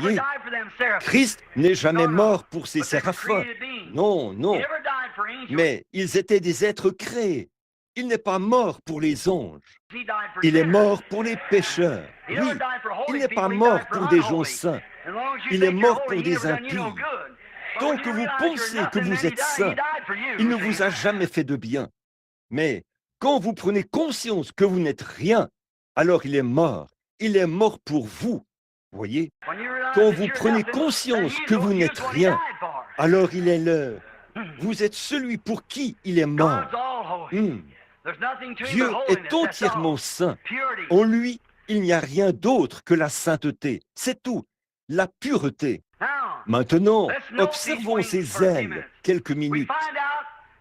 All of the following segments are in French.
voyez, Christ n'est jamais mort pour ces séraphins. Non, non. Mais ils étaient des êtres créés. Il n'est pas mort pour les anges. Il est mort pour les pécheurs. Oui, il n'est pas mort pour des gens saints. Il est mort pour des impies. Tant que vous pensez que vous êtes saint, il ne vous a jamais fait de bien. Mais quand vous prenez conscience que vous n'êtes rien, alors il est mort. Il est mort pour vous. Voyez, quand vous prenez conscience que vous n'êtes rien, alors il est le... Vous êtes celui pour qui il est mort. Dieu est entièrement saint. En lui, il n'y a rien d'autre que la sainteté. C'est tout, la pureté. Maintenant, observons ces ailes quelques minutes.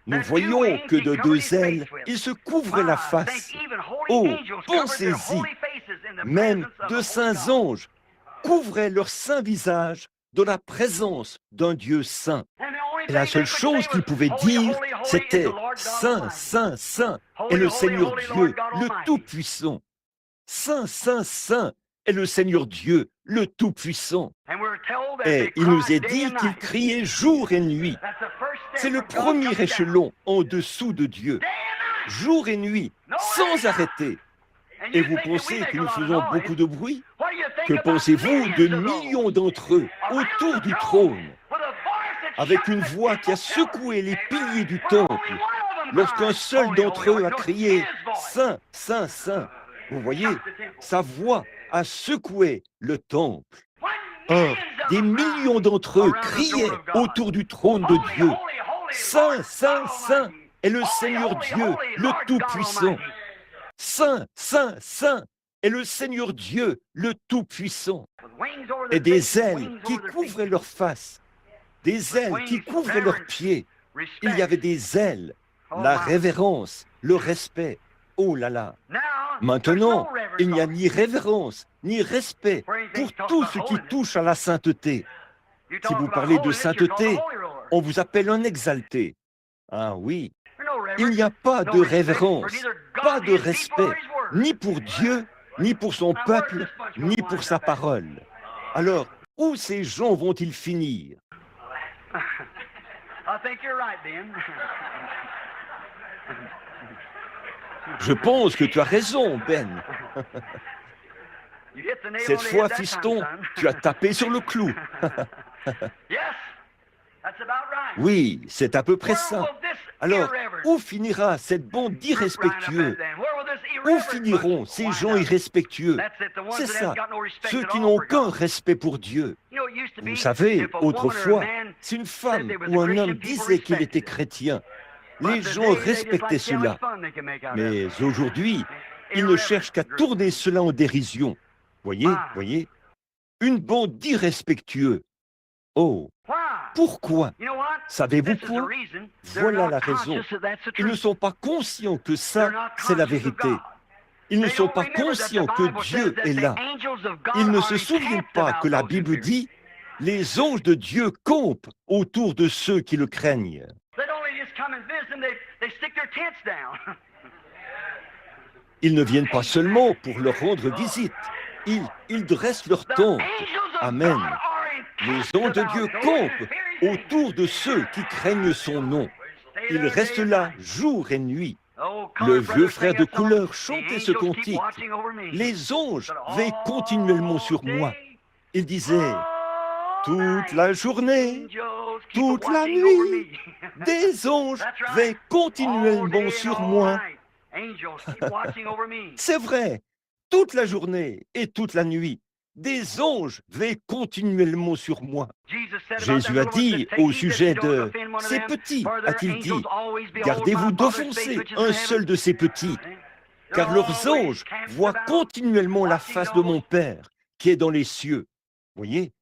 Nous voyons que de deux ailes, ils se couvraient la face. Oh, pensez-y, même de saints anges couvraient leur saint visage dans la présence d'un Dieu saint. Et la seule chose qu'ils pouvaient dire, c'était « Saint, Saint, Saint est le Seigneur Dieu, le Tout-Puissant. Saint, Saint, Saint est le Seigneur Dieu, le Tout-Puissant. » Et il nous est dit qu'ils criaient jour et nuit. C'est le premier échelon en dessous de Dieu. Jour et nuit, sans arrêter. Et vous pensez que nous faisons beaucoup de bruit? Que pensez-vous de millions d'entre eux autour du trône, avec une voix qui a secoué les piliers du temple, lorsqu'un seul d'entre eux a crié « Saint, Saint, Saint ». Vous voyez, sa voix a secoué le temple. Or, des millions d'entre eux criaient autour du trône de Dieu « Saint, Saint, Saint est le Seigneur Dieu, le Tout-Puissant. Saint, Saint, Saint est le Seigneur Dieu, le Tout-Puissant. » Et des ailes qui couvraient leur face, des ailes qui couvraient leurs pieds. Il y avait des ailes, la révérence, le respect. Oh là là! Maintenant, il n'y a ni révérence, ni respect pour tout ce qui touche à la sainteté. Si vous parlez de sainteté, on vous appelle un exalté. Ah oui, il n'y a pas de révérence, pas de respect, ni pour Dieu, ni pour son peuple, ni pour sa parole. Alors, où ces gens vont-ils finir? Je pense que tu as raison, Ben. Cette fois, fiston, tu as tapé sur le clou. Oui, c'est à peu près ça. Alors, où finira cette bande irrespectueuse? Où finiront ces gens irrespectueux? C'est ça, ceux qui n'ont aucun respect pour Dieu. Vous savez, autrefois, si une femme ou un homme disait qu'il était chrétien, les gens respectaient cela. Mais aujourd'hui, ils ne cherchent qu'à tourner cela en dérision. Voyez, une bande d'irrespectueux. Oh, pourquoi? Savez-vous quoi? Voilà la raison. Ils ne sont pas conscients que ça, c'est la vérité. Ils ne sont pas conscients que Dieu est là. Ils ne se souviennent pas que la Bible dit « Les anges de Dieu campent autour de ceux qui le craignent. » Ils ne viennent pas seulement pour leur rendre visite. Ils dressent leur tente. Amen. Les anges de Dieu campent autour de ceux qui craignent son nom. Ils restent là jour et nuit. Le vieux frère de couleur chantait ce cantique. Les anges veillent continuellement sur moi. Il disait, toute la journée, toute la nuit, des anges veillent continuellement sur moi. C'est vrai, toute la journée et toute la nuit, des anges veillent continuellement sur moi. Jésus a dit au sujet de ces petits, a-t-il dit, gardez-vous d'offenser un seul de ces petits, car leurs anges voient continuellement la face de mon Père qui est dans les cieux. Voyez,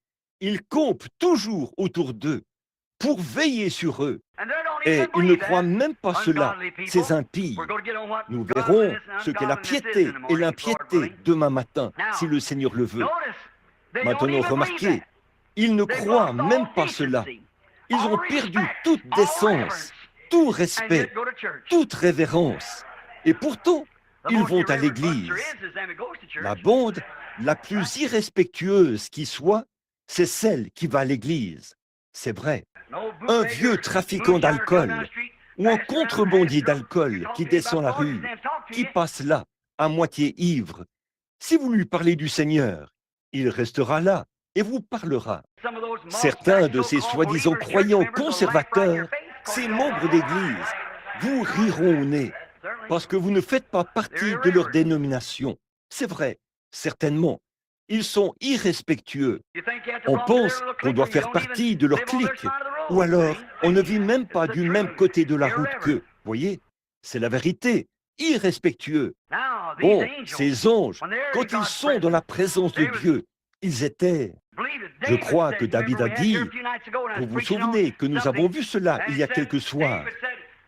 ils campent toujours autour d'eux pour veiller sur eux. Et ils ne croient même pas cela, ces impies. Nous verrons ce qu'est la piété et l'impiété demain matin, si le Seigneur le veut. Maintenant, remarquez, ils ne croient même pas cela. Ils ont perdu toute décence, tout respect, toute révérence. Et pourtant, ils vont à l'église. La bande la plus irrespectueuse qui soit, c'est celle qui va à l'église. C'est vrai. Un vieux trafiquant d'alcool ou un contrebandier d'alcool qui descend la rue, qui passe là, à moitié ivre. Si vous lui parlez du Seigneur, il restera là et vous parlera. Certains de ces soi-disant croyants conservateurs, ces membres d'Église, vous riront au nez parce que vous ne faites pas partie de leur dénomination. C'est vrai, certainement. Ils sont irrespectueux. On pense qu'on doit faire partie de leur clique, ou alors on ne vit même pas du même côté de la route qu'eux. Voyez, c'est la vérité. Irrespectueux. Bon, ces anges, quand ils sont dans la présence de Dieu, ils étaient. Je crois que David a dit, vous vous souvenez que nous avons vu cela il y a quelques soirs,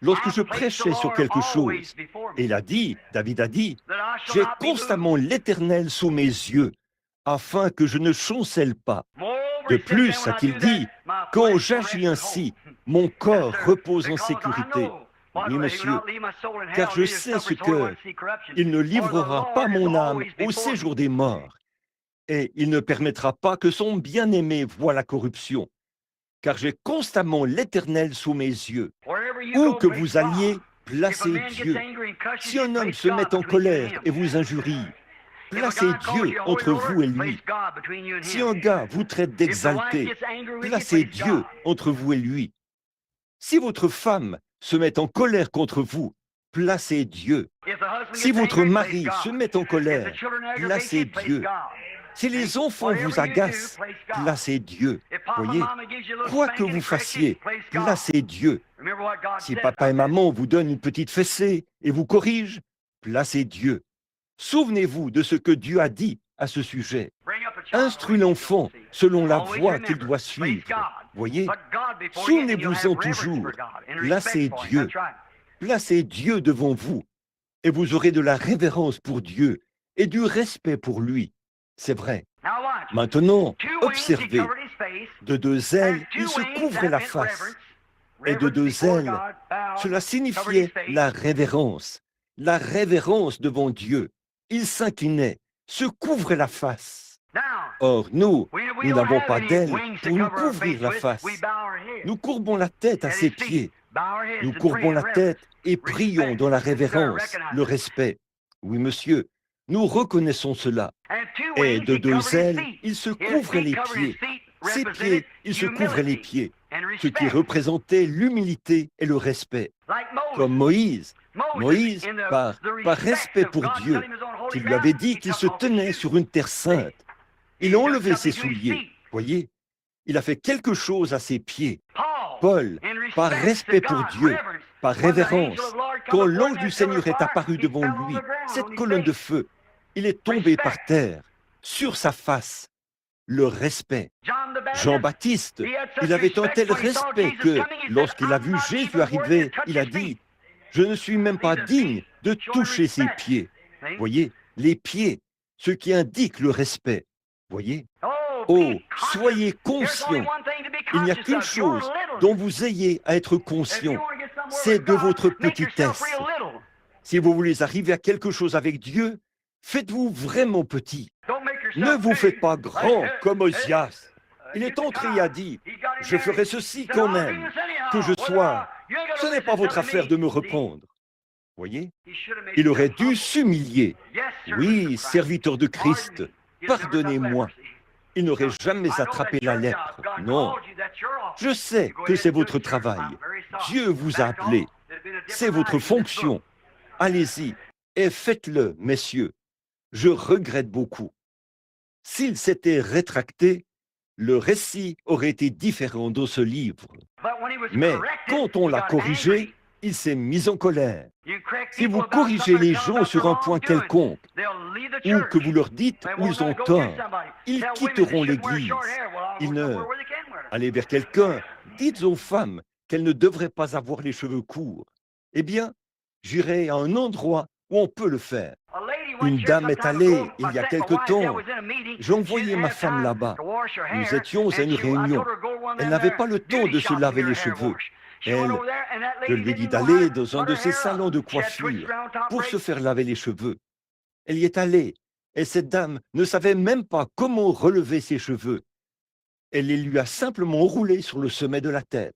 lorsque je prêchais sur quelque chose. Et David a dit, j'ai constamment l'Éternel sous mes yeux, afin que je ne chancelle pas. De plus, a-t-il dit, quand j'agis ainsi, mon corps repose en sécurité. Oui, monsieur, car je sais ce que il ne livrera pas mon âme au séjour des morts, et il ne permettra pas que son bien-aimé voie la corruption, car j'ai constamment l'Éternel sous mes yeux. Où que vous alliez, placez Dieu. Si un homme se met en colère et vous injurie, placez Dieu entre vous et lui. Si un gars vous traite d'exalté, placez Dieu entre vous et lui. Si votre femme se met en colère contre vous, placez Dieu. Si votre mari se met en colère, placez Dieu. Si les enfants vous agacent, placez Dieu. Voyez, quoi que vous fassiez, placez Dieu. Si papa et maman vous donnent une petite fessée et vous corrigent, placez Dieu. Souvenez-vous de ce que Dieu a dit à ce sujet. Instruis l'enfant selon la voie qu'il doit suivre. Voyez, souvenez-vous-en toujours. Placez Dieu. Placez Dieu devant vous et vous aurez de la révérence pour Dieu et du respect pour lui. C'est vrai. Maintenant, observez. De deux ailes, il se couvrait la face. Et de deux ailes, cela signifiait la révérence devant Dieu. Il s'inclinait, se couvrait la face. Or, nous n'avons pas d'ailes pour nous couvrir la face. Nous courbons la tête à ses pieds. Nous courbons la tête et prions dans la révérence, le respect. Oui, monsieur, nous reconnaissons cela. Et de deux ailes, il se couvrait les pieds. Ses pieds, il se couvrait les pieds, ce qui représentait l'humilité et le respect. Comme Moïse, par respect pour Dieu, qui lui avait dit qu'il se tenait sur une terre sainte, il a enlevé ses souliers. Voyez, il a fait quelque chose à ses pieds. Paul, par respect pour Dieu, par révérence, quand l'ange du Seigneur est apparu devant lui, cette colonne de feu, il est tombé par terre, sur sa face. Le respect. Jean-Baptiste, il avait un tel respect que, lorsqu'il a vu Jésus arriver, il a dit, « Je ne suis même pas digne de toucher ses pieds. » Voyez, les pieds, ce qui indique le respect. Voyez. Oh, soyez conscients. Il n'y a qu'une chose dont vous ayez à être conscient, c'est de votre petitesse. Si vous voulez arriver à quelque chose avec Dieu, faites-vous vraiment petit. Ne vous faites pas grand comme Osias. Il est entré et a dit, « Je ferai ceci quand même, que je sois. Ce n'est pas votre affaire de me reprendre. » Voyez, il aurait dû s'humilier. Oui, serviteur de Christ, pardonnez-moi. Il n'aurait jamais attrapé la lèpre. Non. Je sais que c'est votre travail. Dieu vous a appelé. C'est votre fonction. Allez-y et faites-le, messieurs. Je regrette beaucoup. S'il s'était rétracté, le récit aurait été différent dans ce livre. Mais quand on l'a corrigé, il s'est mis en colère. Si vous corrigez les gens sur un point quelconque, ou que vous leur dites où ils ont tort, ils quitteront l'Église. Allez vers quelqu'un, dites aux femmes qu'elles ne devraient pas avoir les cheveux courts. Eh bien, j'irai à un endroit où on peut le faire. Une dame est allée il y a quelque temps. J'ai envoyé ma femme là-bas. Nous étions à une réunion. Elle n'avait pas le temps de se laver les cheveux. Je lui ai dit d'aller dans un de ces salons de coiffure pour se faire laver les cheveux. Elle y est allée, et cette dame ne savait même pas comment relever ses cheveux. Elle les lui a simplement roulés sur le sommet de la tête.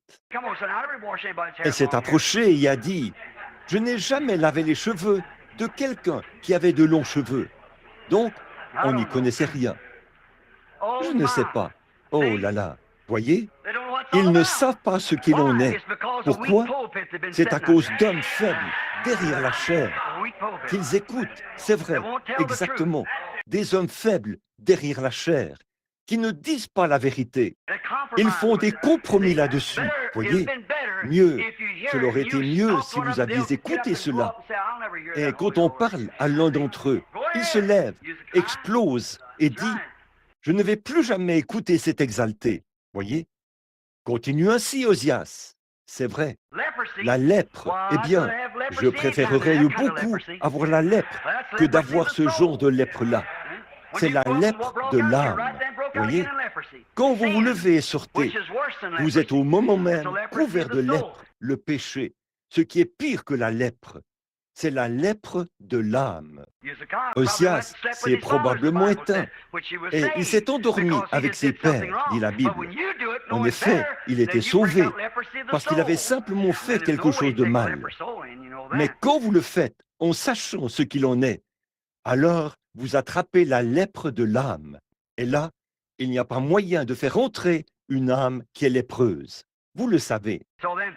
Elle s'est approchée et a dit, « Je n'ai jamais lavé les cheveux de quelqu'un qui avait de longs cheveux. » Donc, on n'y connaissait rien. Je ne sais pas. Oh là là, voyez, ils ne savent pas ce qu'il en est. Pourquoi? C'est à cause d'hommes faibles derrière la chair qu'ils écoutent, c'est vrai, exactement, des hommes faibles derrière la chair, qui ne disent pas la vérité. Ils font des compromis là-dessus, voyez. Mieux, cela aurait été mieux si vous aviez écouté cela. Et quand on parle à l'un d'entre eux, il se lève, explose et dit « Je ne vais plus jamais écouter cet exalté. » Voyez? Continue ainsi, Osias. C'est vrai. La lèpre, eh bien, je préférerais beaucoup avoir la lèpre que d'avoir ce genre de lèpre-là. C'est la lèpre de l'âme. Voyez? Quand vous vous levez et sortez, vous êtes au moment même couvert de lèpre, le péché, ce qui est pire que la lèpre. C'est la lèpre de l'âme. Osias s'est probablement éteint et il s'est endormi avec ses pères, dit la Bible. En effet, il était sauvé parce qu'il avait simplement fait quelque chose de mal. Mais quand vous le faites en sachant ce qu'il en est, alors vous attrapez la lèpre de l'âme. Et là, il n'y a pas moyen de faire entrer une âme qui est lépreuse. Vous le savez.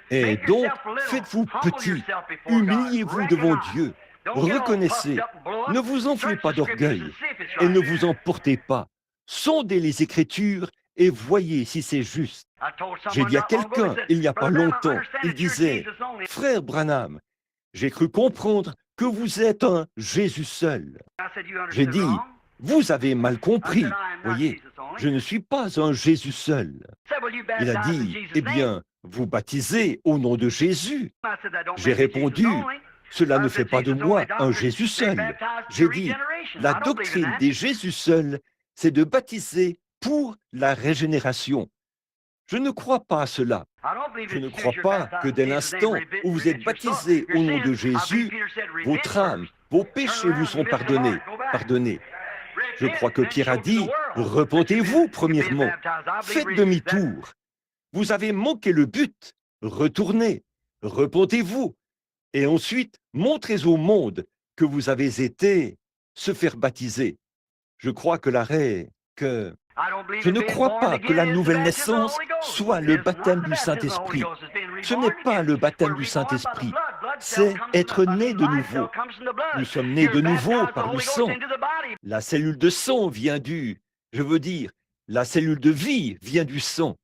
Et donc, faites-vous petit, humiliez-vous devant Dieu, reconnaissez, ne vous enflez pas d'orgueil et ne vous emportez pas. Sondez les Écritures et voyez si c'est juste. J'ai dit à quelqu'un, il n'y a pas longtemps, il disait, « Frère Branham, j'ai cru comprendre que vous êtes un Jésus seul. » J'ai dit, « Vous avez mal compris, voyez, je ne suis pas un Jésus seul. » Il a dit, « Eh bien, vous baptisez au nom de Jésus. » J'ai répondu, « Cela ne fait pas de moi un Jésus seul. » J'ai dit, « La doctrine des Jésus seuls, c'est de baptiser pour la régénération. » Je ne crois pas à cela. Je ne crois pas que dès l'instant où vous êtes baptisé au nom de Jésus, votre âme, vos péchés vous sont pardonnés. Je crois que Pierre a dit, repentez-vous premièrement, faites demi-tour. Vous avez manqué le but, retournez, repentez-vous, et ensuite montrez au monde que vous avez été se faire baptiser. Je crois que l'arrêt, je ne crois pas que la nouvelle naissance soit le baptême du Saint-Esprit. Ce n'est pas le baptême du Saint-Esprit, c'est être né de nouveau. Nous sommes nés de nouveau par le sang. La cellule de sang vient la cellule de vie vient du sang.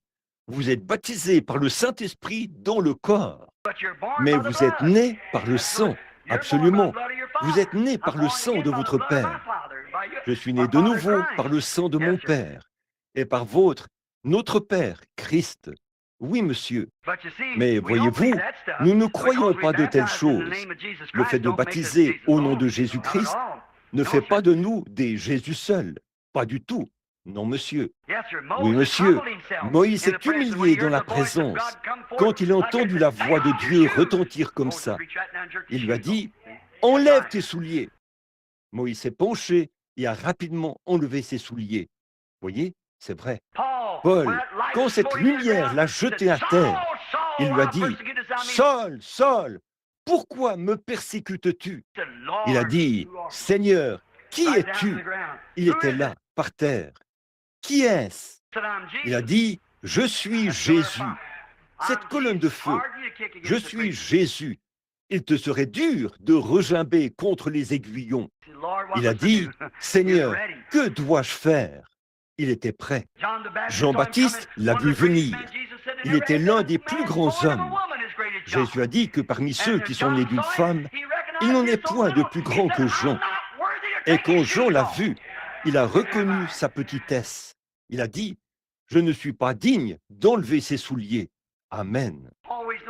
Vous êtes baptisés par le Saint-Esprit dans le corps. Mais vous êtes nés par le sang, absolument. Vous êtes nés par le sang de votre Père. Je suis né de nouveau par le sang de mon Père et par notre Père, Christ. Oui, monsieur. Mais voyez-vous, nous ne croyons pas de telles choses. Le fait de baptiser au nom de Jésus-Christ ne fait pas de nous des Jésus seuls. Pas du tout. Non, monsieur. Oui, monsieur. Moïse s'est humilié dans la présence. Quand il a entendu la voix de Dieu retentir comme ça, il lui a dit, « Enlève tes souliers. » Moïse s'est penché et a rapidement enlevé ses souliers. Voyez, c'est vrai. Paul, quand cette lumière l'a jeté à terre, il lui a dit, « Saul, Saul, pourquoi me persécutes-tu » Il a dit, « Seigneur, qui es-tu » Il était là, par terre. « Qui est-ce » Il a dit, « Je suis Jésus. » Cette colonne de feu, je suis Jésus. Il te serait dur de regimber contre les aiguillons. Il a dit, « Seigneur, que dois-je faire » Il était prêt. Jean-Baptiste l'a vu venir. Il était l'un des plus grands hommes. Jésus a dit que parmi ceux qui sont nés d'une femme, il n'en est point de plus grand que Jean. Et quand Jean l'a vu, il a reconnu sa petitesse. Il a dit, « Je ne suis pas digne d'enlever ses souliers. » Amen.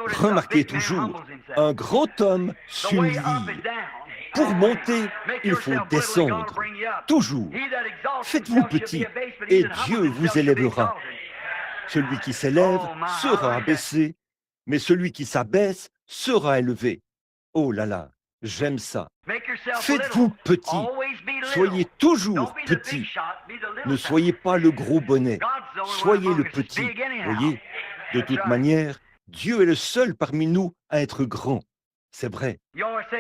Remarquez toujours, un grand homme s'humilie. Pour monter, il faut descendre. Toujours. Faites-vous petit et Dieu vous élèvera. Celui qui s'élève sera abaissé, mais celui qui s'abaisse sera élevé. Oh là là, j'aime ça. Faites-vous petit. Soyez toujours petit. Ne soyez pas le gros bonnet. soyez le petit. Voyez, de toute manière, Dieu est le seul parmi nous à être grand. C'est vrai.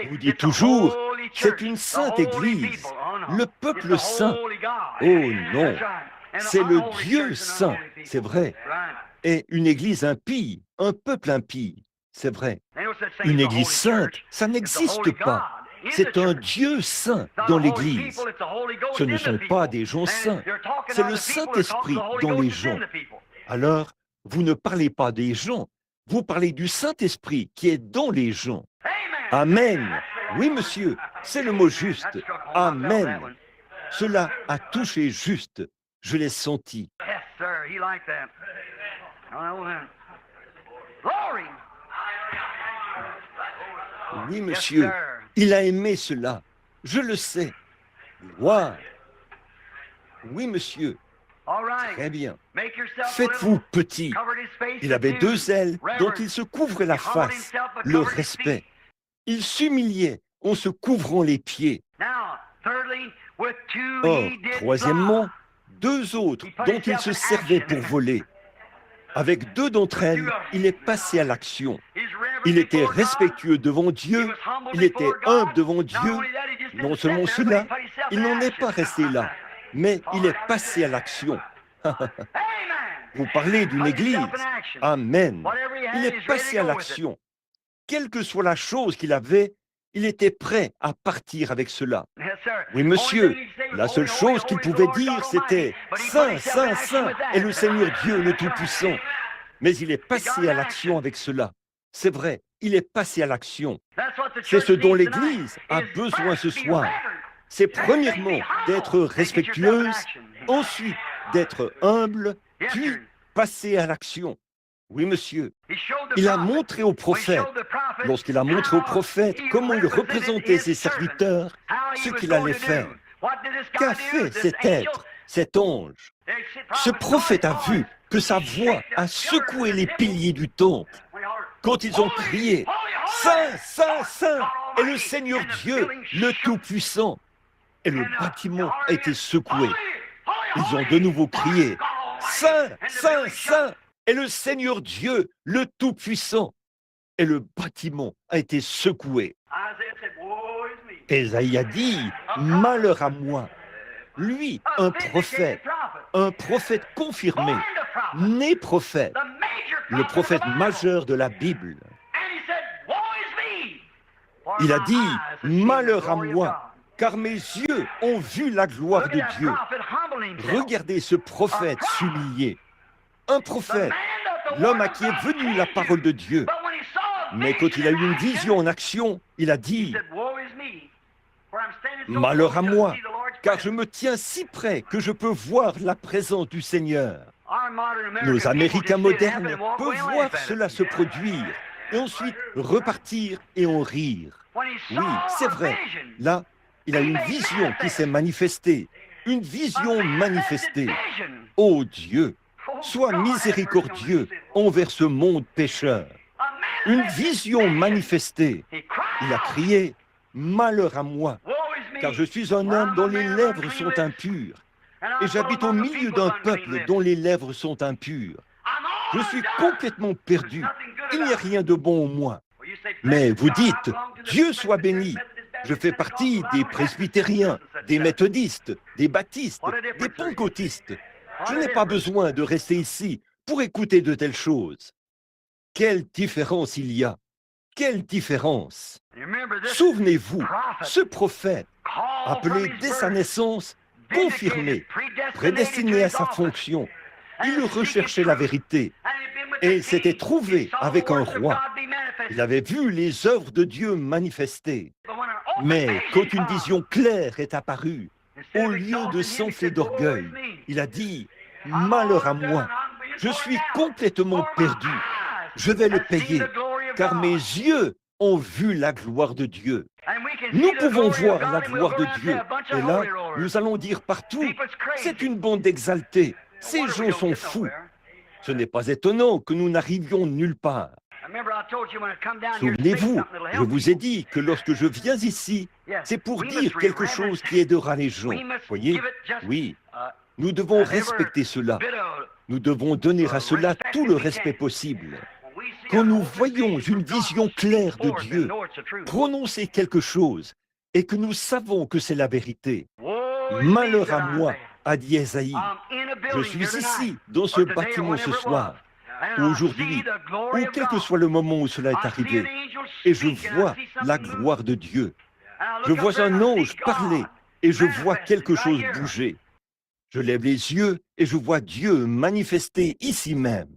Vous dites toujours, c'est une sainte Église, le peuple saint. Oh non, c'est le Dieu saint, c'est vrai. Et une Église impie, un peuple impie, c'est vrai. Une Église sainte, ça n'existe pas. C'est un Dieu saint dans l'Église. Ce ne sont pas des gens saints, c'est le Saint-Esprit dans les gens. Alors, vous ne parlez pas des gens, vous parlez du Saint-Esprit qui est dans les gens. Amen. Oui, monsieur, c'est le mot juste. Amen. Cela a touché juste. Je l'ai senti. Oui, monsieur, il a aimé cela. Je le sais. Gloire. Oui, monsieur. Très bien. Faites-vous petit. Il avait 2 ailes dont il se couvrait la face, le respect. Il s'humiliait en se couvrant les pieds. Or, troisièmement, 2 autres dont il se servait pour voler. Avec 2 d'entre elles, il est passé à l'action. Il était respectueux devant Dieu, il était humble devant Dieu. Non seulement cela, il n'en est pas resté là, mais il est passé à l'action. Vous parlez d'une église. Amen. Il est passé à l'action. Quelle que soit la chose qu'il avait, il était prêt à partir avec cela. Oui, monsieur, la seule chose qu'il pouvait dire, c'était « Saint, Saint, Saint est le Seigneur Dieu le Tout-Puissant ». Mais il est passé à l'action avec cela. C'est vrai, il est passé à l'action. C'est ce dont l'Église a besoin ce soir. C'est premièrement d'être respectueuse, ensuite d'être humble, puis passer à l'action. Oui, monsieur. Il a montré aux prophètes, lorsqu'il a montré aux prophètes comment il représentait ses serviteurs, ce qu'il allait faire. Qu'a fait cet être, cet ange? Ce prophète a vu que sa voix a secoué les piliers du temple. Quand ils ont crié « Saint, Saint, Saint est le Seigneur Dieu, le Tout-Puissant », et le bâtiment a été secoué. Ils ont de nouveau crié « Saint, Saint, Saint est le Seigneur Dieu, le Tout-Puissant », et le bâtiment a été secoué. Ésaïe a dit « Malheur à moi ». Lui, un prophète confirmé, né prophète, le prophète majeur de la Bible. Il a dit « Malheur à moi, car mes yeux ont vu la gloire de Dieu ». Regardez ce prophète s'humilier. Un prophète, l'homme à qui est venue la parole de Dieu. Mais quand il a eu une vision en action, il a dit « Malheur à moi, car je me tiens si près que je peux voir la présence du Seigneur. » Nos Américains modernes peuvent voir cela se produire et ensuite repartir et en rire. Oui, c'est vrai. Là, il a une vision qui s'est manifestée. Une vision manifestée. Ô Dieu, sois miséricordieux envers ce monde pécheur. Une vision manifestée. Il a crié, « Malheur à moi, car je suis un homme dont les lèvres sont impures, et j'habite au milieu d'un peuple dont les lèvres sont impures. Je suis complètement perdu, il n'y a rien de bon en moi. » Mais vous dites, « Dieu soit béni, je fais partie des presbytériens, des méthodistes, des baptistes, des pentecôtistes. Je n'ai pas besoin de rester ici pour écouter de telles choses. » Quelle différence il y a! Quelle différence! Souvenez-vous, ce prophète, appelé dès sa naissance, confirmé, prédestiné à sa fonction, il recherchait la vérité et il s'était trouvé avec un roi. Il avait vu les œuvres de Dieu manifestées. Mais quand une vision claire est apparue, au lieu de s'enfler d'orgueil, il a dit « Malheur à moi, je suis complètement perdu. Je vais le payer, car mes yeux ont vu la gloire de Dieu. » Nous pouvons voir la gloire de Dieu. Et là, nous allons dire partout, c'est une bande exaltée. Ces gens sont fous. Ce n'est pas étonnant que nous n'arrivions nulle part. Souvenez-vous, je vous ai dit que lorsque je viens ici, c'est pour dire quelque chose qui aidera les gens. Voyez? Oui, Nous devons respecter cela. Nous devons donner à cela tout le respect possible. Quand nous voyons une vision claire de Dieu prononcer quelque chose et que nous savons que c'est la vérité, malheur à moi, a dit Ésaïe, je suis ici, dans ce bâtiment ce soir, ou aujourd'hui, ou quel que soit le moment où cela est arrivé, et je vois la gloire de Dieu. Je vois un ange parler et je vois quelque chose bouger. Je lève les yeux et je vois Dieu manifester ici même.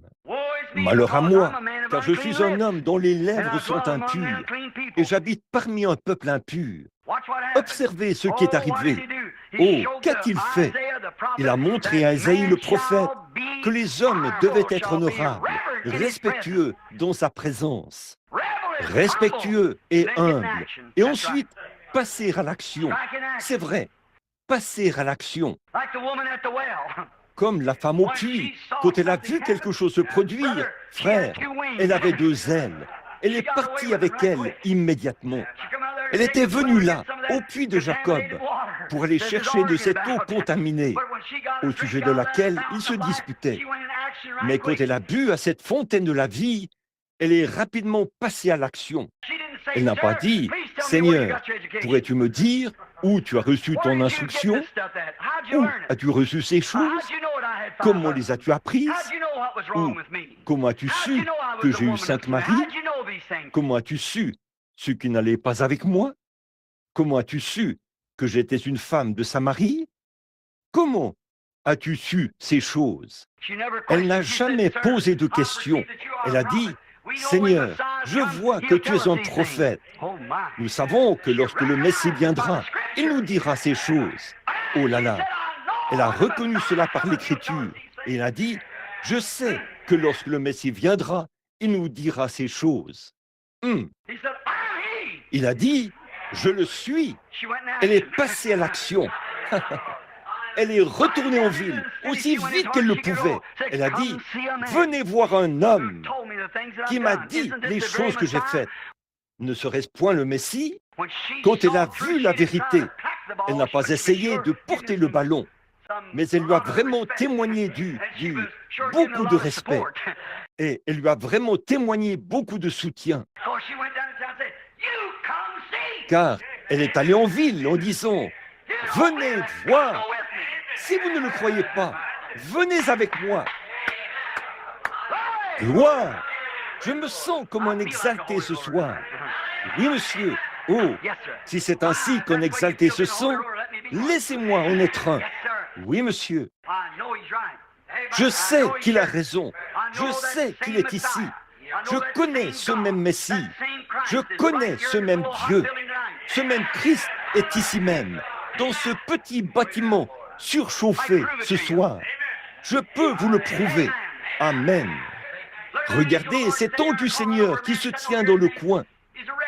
Malheur à moi, car je suis un homme dont les lèvres sont impures et j'habite parmi un peuple impur. Observez ce qui est arrivé. Oh, qu'a-t-il fait? Il a montré à Ésaïe le prophète que les hommes devaient être honorables, respectueux dans sa présence, respectueux et humbles, et ensuite passer à l'action. C'est vrai, passer à l'action. Comme la femme au puits, quand elle a vu quelque chose se produire, frère, elle avait 2 ailes. Elle est partie avec elle immédiatement. Elle était venue là, au puits de Jacob, pour aller chercher de cette eau contaminée, au sujet de laquelle ils se disputaient. Mais quand elle a bu à cette fontaine de la vie, elle est rapidement passée à l'action. Elle n'a pas dit, « Seigneur, pourrais-tu me dire où tu as reçu ton instruction? Où as-tu reçu ces choses? Comment les as-tu apprises? Ou comment as-tu su que j'ai eu 5 maris? Comment as-tu su ce qui n'allait pas avec moi? Comment as-tu su que j'étais une femme de Samarie? Comment as-tu su ces choses? » Elle n'a jamais posé de questions. Elle a dit, « Seigneur, je vois que tu es un prophète. Nous savons que lorsque le Messie viendra, il nous dira ces choses. » Oh là là! Elle a reconnu cela par l'Écriture et elle a dit, « Je sais que lorsque le Messie viendra, il nous dira ces choses. » Il a dit, « Je le suis. » Elle est passée à l'action. Elle est retournée en ville aussi vite qu'elle le pouvait. Elle a dit, « Venez voir un homme qui m'a dit les choses que j'ai faites. » Ne serait-ce point le Messie? Quand elle a vu la vérité, elle n'a pas essayé de porter le ballon, mais elle lui a vraiment témoigné beaucoup de respect. Et elle lui a vraiment témoigné beaucoup de soutien. Car elle est allée en ville en disant, « Venez voir. Si vous ne le croyez pas, venez avec moi. » Gloire! Je me sens comme un exalté ce soir. Oui, monsieur. Oh, si c'est ainsi qu'un exalté se sent, laissez-moi en être un. Oui, monsieur. Je sais qu'il a raison. Je sais qu'il est ici. Je connais ce même Messie. Je connais ce même Dieu. Ce même Christ est ici même, dans ce petit bâtiment surchauffé ce soir. Je peux vous le prouver. Amen. Regardez cet ange du Seigneur qui se tient dans le coin,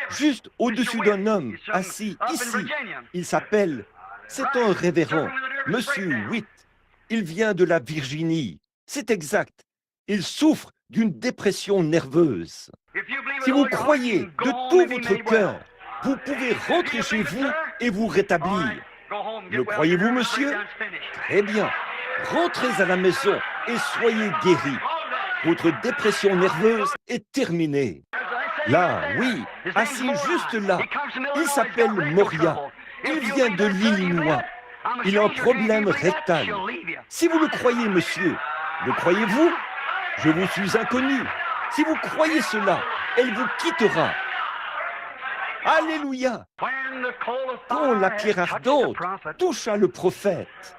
juste au-dessus d'un homme assis ici. Il s'appelle, c'est un révérend, Monsieur Witt. Il vient de la Virginie. C'est exact. Il souffre d'une dépression nerveuse. Si vous croyez de tout votre cœur, vous pouvez rentrer chez vous et vous rétablir. Le croyez-vous, monsieur? Très bien. Rentrez à la maison et soyez guéris. Votre dépression nerveuse est terminée. Là, oui, assis juste là, il s'appelle Moria. Il vient de l'Illinois. Il a un problème rectal. Si vous le croyez, monsieur, le croyez-vous? Je vous suis inconnu. Si vous croyez cela, elle vous quittera. Alléluia! Quand la pierre ardente toucha le prophète,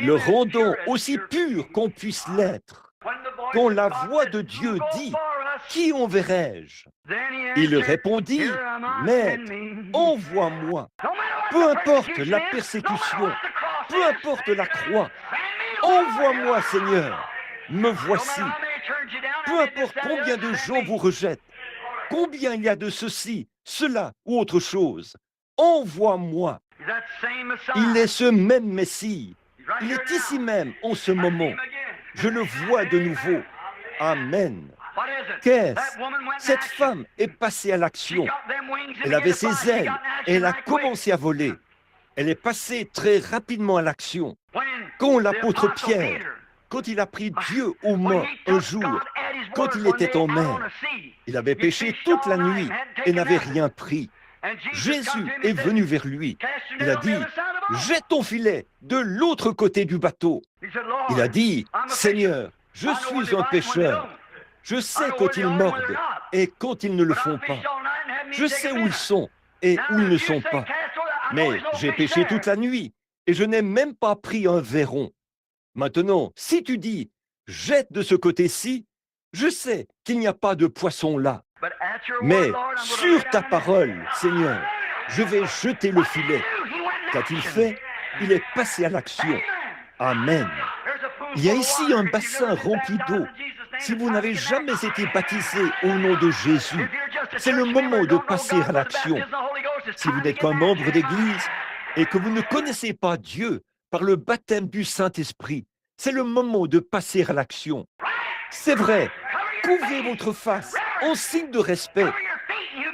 le rendant aussi pur qu'on puisse l'être, quand la voix de Dieu dit, « Qui enverrai-je » Il répondit, « Maître, envoie-moi. Peu importe la persécution, peu importe la croix, envoie-moi, Seigneur. Me voici. Peu importe combien de gens vous rejettent, combien il y a de ceci, cela ou autre chose, envoie-moi. » Il est ce même Messie. Il est ici même en ce moment. Je le vois de nouveau. Amen. Qu'est-ce? Cette femme est passée à l'action. Elle avait ses ailes et elle a commencé à voler. Elle est passée très rapidement à l'action. Quand l'apôtre Pierre, quand il a pris Dieu au mot un jour, quand il était en mer, il avait pêché toute la nuit et n'avait rien pris. Jésus est venu vers lui. Il a dit, jette ton filet de l'autre côté du bateau. Il a dit, Seigneur, je suis un pécheur. Je sais quand ils mordent et quand ils ne le font pas. Je sais où ils sont et où ils ne sont pas. Mais j'ai pêché toute la nuit et je n'ai même pas pris un verron. Maintenant, si tu dis, jette de ce côté-ci, je sais qu'il n'y a pas de poisson là. Mais sur ta parole, Seigneur, je vais jeter le filet. Qu'a-t-il fait? Il est passé à l'action. Amen. Il y a ici un bassin rempli d'eau. Si vous n'avez jamais été baptisé au nom de Jésus, c'est le moment de passer à l'action. Si vous n'êtes qu'un membre d'église et que vous ne connaissez pas Dieu par le baptême du Saint-Esprit, c'est le moment de passer à l'action. C'est vrai, couvrez votre face en signe de respect.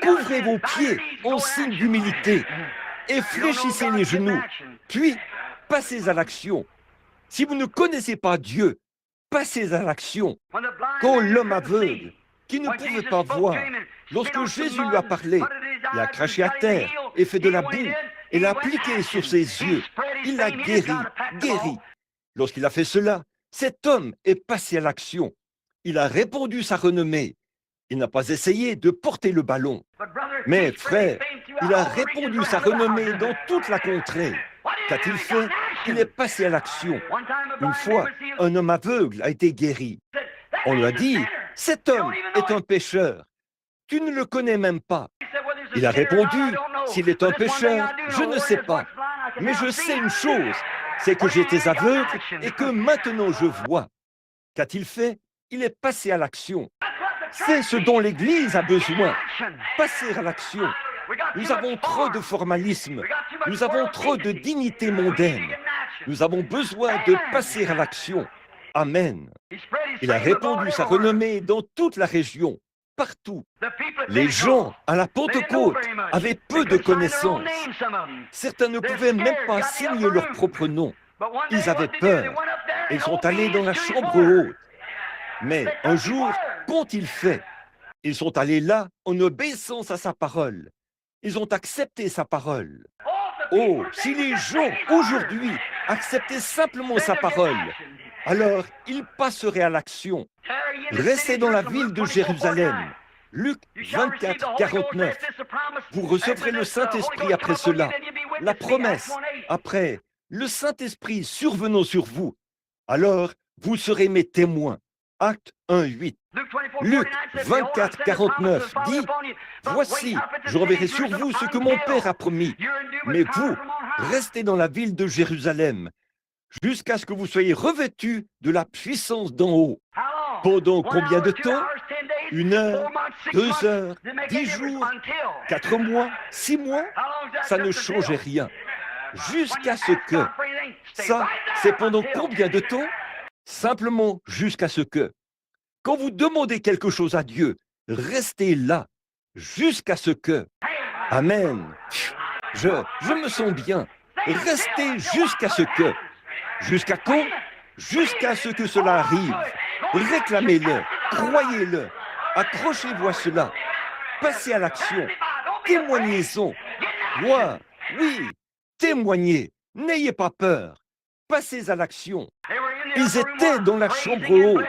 Couvrez vos pieds en signe d'humilité et fléchissez les genoux. Puis, passez à l'action. Si vous ne connaissez pas Dieu, passez à l'action. Quand l'homme aveugle, qui ne pouvait pas voir, lorsque Jésus lui a parlé, il a craché à terre et fait de la boue et l'a appliqué sur ses yeux. Il l'a guéri. Lorsqu'il a fait cela, cet homme est passé à l'action. Il a répandu sa renommée. Il n'a pas essayé de porter le ballon. Mais frère, il a répandu sa renommée dans toute la contrée. Qu'a-t-il fait? Il est passé à l'action. Une fois, un homme aveugle a été guéri. On lui a dit, cet homme est un pécheur. Tu ne le connais même pas. Il a répondu, s'il est un pécheur, je ne sais pas. Mais je sais une chose, c'est que j'étais aveugle et que maintenant je vois. Qu'a-t-il fait? Il est passé à l'action. C'est ce dont l'Église a besoin. Passer à l'action. Nous avons trop de formalisme. Nous avons trop de dignité mondaine. Nous avons besoin de passer à l'action. Amen. Il a répandu sa renommée dans toute la région, partout. Les gens à la Pentecôte avaient peu de connaissances. Certains ne pouvaient même pas signer leur propre nom. Ils avaient peur. Ils sont allés dans la chambre haute. Mais un jour, qu'ont-ils fait? Ils sont allés là en obéissance à sa parole. Ils ont accepté sa parole. Oh, si les gens aujourd'hui acceptaient simplement sa parole, alors ils passeraient à l'action. Restez dans la ville de Jérusalem. Luc 24, 49. Vous recevrez le Saint-Esprit après cela. La promesse, après, le Saint-Esprit survenant sur vous. Alors, vous serez mes témoins. Acte 1, 8. Luc 24, 49 dit, « Voici, j'enverrai sur vous ce que mon Père a promis, mais vous, restez dans la ville de Jérusalem, jusqu'à ce que vous soyez revêtus de la puissance d'en haut. » Pendant combien de temps? 1 heure, 2 heures, 10 jours, 4 mois, 6 mois? Ça ne changeait rien. Jusqu'à ce que... Ça, c'est pendant combien de temps? Simplement jusqu'à ce que... Quand vous demandez quelque chose à Dieu, restez là, jusqu'à ce que... Amen. Je me sens bien. Restez jusqu'à ce que... Jusqu'à quand? Jusqu'à ce que cela arrive. Réclamez-le, croyez-le, accrochez-vous à cela, passez à l'action, témoignez-en. Moi, oui, témoignez, n'ayez pas peur, passez à l'action. Ils étaient dans la chambre haute,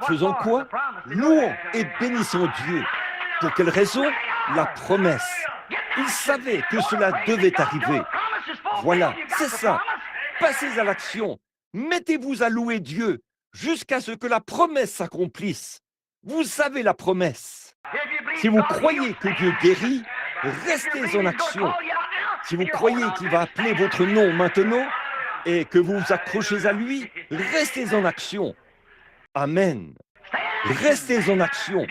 faisant quoi? Louant et bénissant Dieu. Pour quelle raison? La promesse. Ils savaient que cela devait arriver. Voilà, c'est ça. Passez à l'action. Mettez-vous à louer Dieu jusqu'à ce que la promesse s'accomplisse. Vous savez la promesse. Si vous croyez que Dieu guérit, restez en action. Si vous croyez qu'il va appeler votre nom maintenant et que vous vous accrochez à lui, restez en action. Amen. Restez en action.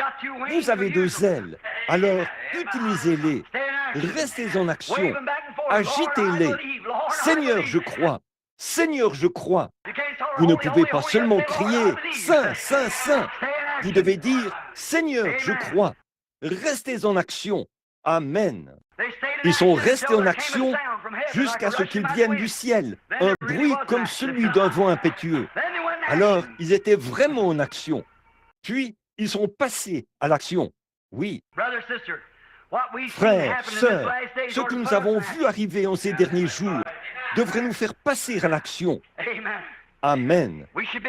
Vous avez 2 ailes, alors utilisez-les. Restez en action. Agitez-les. Seigneur, je crois. Seigneur, je crois. Vous ne pouvez pas seulement crier « Saint, Saint, Saint ». Vous devez dire « Seigneur, je crois ». Restez en action. Amen. Ils sont restés en action jusqu'à ce qu'ils viennent du ciel, un bruit comme celui d'un vent impétueux. Alors, ils étaient vraiment en action. Puis, ils sont passés à l'action. Oui, frères, sœurs, ce que nous avons vu arriver en ces derniers jours devrait nous faire passer à l'action. Amen.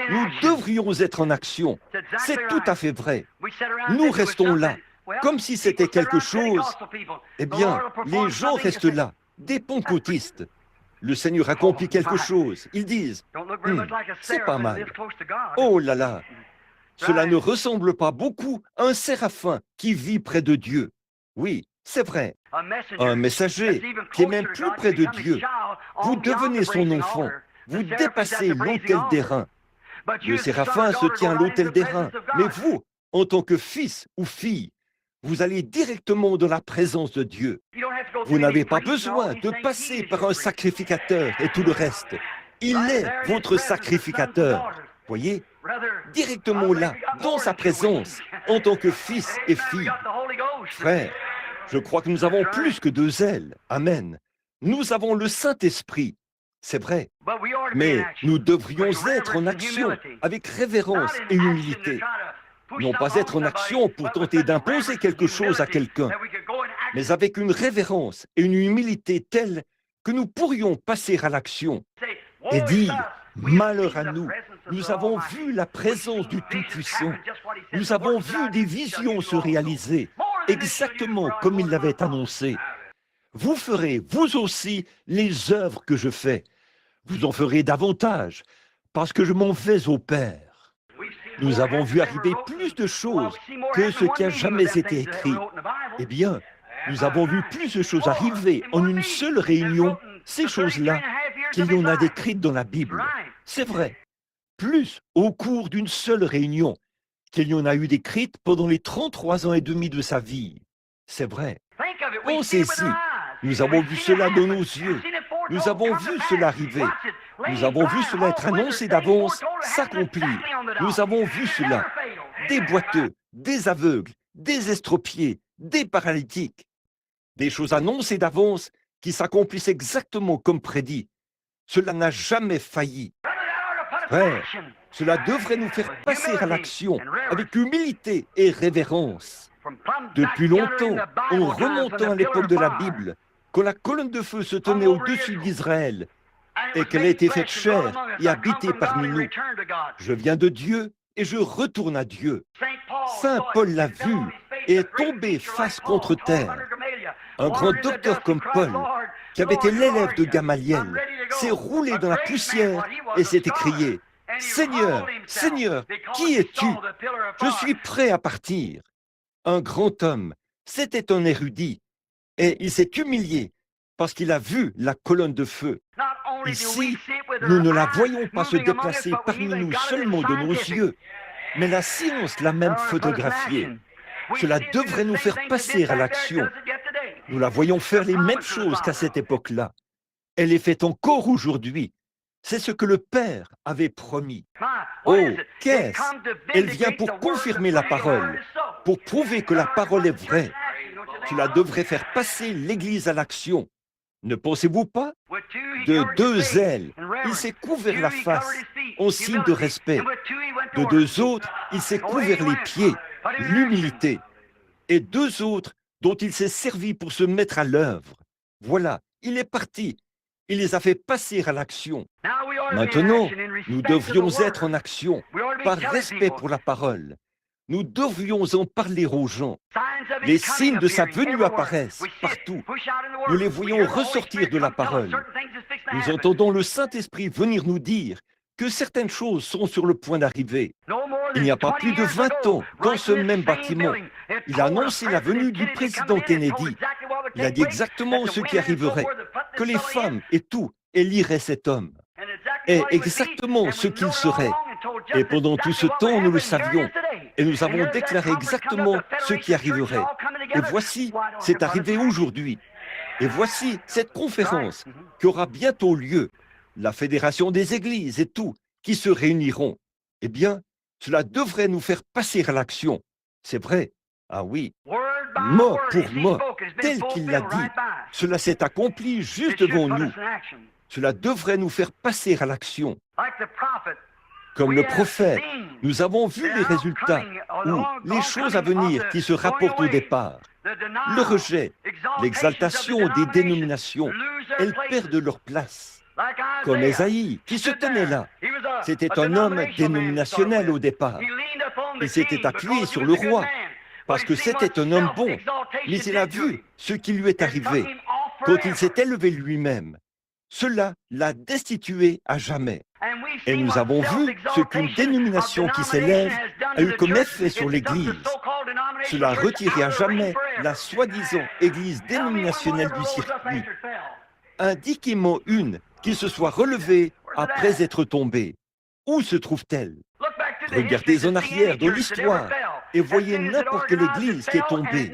Nous devrions être en action. C'est tout à fait vrai. Nous restons là, comme si c'était quelque chose. Eh bien, les gens restent là, des pentecôtistes. Le Seigneur accomplit quelque chose. Ils disent, c'est pas mal. Oh là là, cela ne ressemble pas beaucoup à un séraphin qui vit près de Dieu. Oui, c'est vrai. Un messager qui est même plus près de Dieu. Vous devenez son enfant. Vous dépassez l'autel d'airain. Le séraphin se tient à l'autel d'airain. Mais vous, en tant que fils ou fille, vous allez directement dans la présence de Dieu. Vous n'avez pas besoin de passer par un sacrificateur et tout le reste. Il est votre sacrificateur. Voyez, directement là, dans sa présence, en tant que fils et fille. Frère, je crois que nous avons plus que deux ailes. Amen. Nous avons le Saint-Esprit. C'est vrai. Mais nous devrions être en action avec révérence et humilité. Non pas être en action pour tenter d'imposer quelque chose à quelqu'un, mais avec une révérence et une humilité telle que nous pourrions passer à l'action et dire « Malheur à nous, nous avons vu la présence du Tout-Puissant, nous avons vu des visions se réaliser, exactement comme il l'avait annoncé. Vous ferez, vous aussi, les œuvres que je fais. Vous en ferez davantage, parce que je m'en vais au Père. » Nous avons vu arriver plus de choses que ce qui a jamais été écrit. Eh bien, nous avons vu plus de choses arriver en une seule réunion, ces choses-là, qu'il y en a décrites dans la Bible. C'est vrai. Plus au cours d'une seule réunion qu'il y en a eu décrites pendant les 33 ans et demi de sa vie. C'est vrai. Pensez-y. Nous avons vu cela dans nos yeux. Nous avons vu cela arriver. Nous avons vu cela être annoncé d'avance, s'accomplir. Nous avons vu cela. Des boiteux, des aveugles, des estropiés, des paralytiques. Des choses annoncées d'avance qui s'accomplissent exactement comme prédit. Cela n'a jamais failli. Frère, cela devrait nous faire passer à l'action avec humilité et révérence. Depuis longtemps, en remontant à l'époque de la Bible, quand la colonne de feu se tenait au-dessus d'Israël et qu'elle a été faite chair et habitée parmi nous, je viens de Dieu et je retourne à Dieu. Saint Paul l'a vu et est tombé face contre terre. Un grand docteur comme Paul, qui avait été l'élève de Gamaliel, s'est roulé dans la poussière et s'est écrié « Seigneur, Seigneur, qui es-tu? Je suis prêt à partir. » Un grand homme, c'était un érudit, et il s'est humilié parce qu'il a vu la colonne de feu. Ici, nous ne la voyons pas se déplacer parmi nous seulement de nos yeux, mais la science l'a même photographiée. Cela devrait nous faire passer à l'action. Nous la voyons faire les mêmes choses qu'à cette époque-là. Elle est faite encore aujourd'hui. C'est ce que le Père avait promis. Oh, qu'est-ce? Elle vient pour confirmer la parole, pour prouver que la parole est vraie. Cela devrait faire passer l'Église à l'action. Ne pensez-vous pas? De deux ailes, il s'est couvert la face en signe de respect. De deux autres, il s'est couvert les pieds, l'humilité. Et deux autres dont il s'est servi pour se mettre à l'œuvre. Voilà, il est parti. Il les a fait passer à l'action. Maintenant, nous devrions être en action, par respect pour la parole. Nous devrions en parler aux gens. Les signes de sa venue apparaissent partout. Nous les voyons ressortir de la parole. Nous entendons le Saint-Esprit venir nous dire que certaines choses sont sur le point d'arriver. Il n'y a pas plus de 20 ans, dans ce même bâtiment, il a annoncé la venue du président Kennedy. Il a dit exactement ce qui arriverait, que les femmes et tout éliraient cet homme. Et exactement ce qu'il serait. Et pendant tout ce temps, nous le savions. Et nous avons déclaré exactement ce qui arriverait. Et voici, c'est arrivé aujourd'hui. Et voici cette conférence qui aura bientôt lieu. La fédération des églises et tout, qui se réuniront. Eh bien, cela devrait nous faire passer à l'action. C'est vrai. Ah oui. mot pour mot, tel qu'il l'a dit. Cela s'est accompli juste devant nous. Cela devrait nous faire passer à l'action. Comme le prophète, nous avons vu les résultats, ou les choses à venir qui se rapportent au départ. Le rejet, l'exaltation des dénominations, elles perdent leur place. Comme Ésaïe, qui se tenait là. C'était un homme dénominationnel au départ. Il s'était appuyé sur le roi, parce que c'était un homme bon. Mais il a vu ce qui lui est arrivé quand il s'est élevé lui-même. Cela l'a destitué à jamais. Et nous avons vu ce qu'une dénomination qui s'élève a eu comme effet sur l'Église. Cela a retiré à jamais la soi-disant Église dénominationnelle du circuit. Indiquez-moi une qui se soit relevée après être tombée. Où se trouve-t-elle? Regardez en arrière dans l'histoire et voyez n'importe quelle église qui est tombée.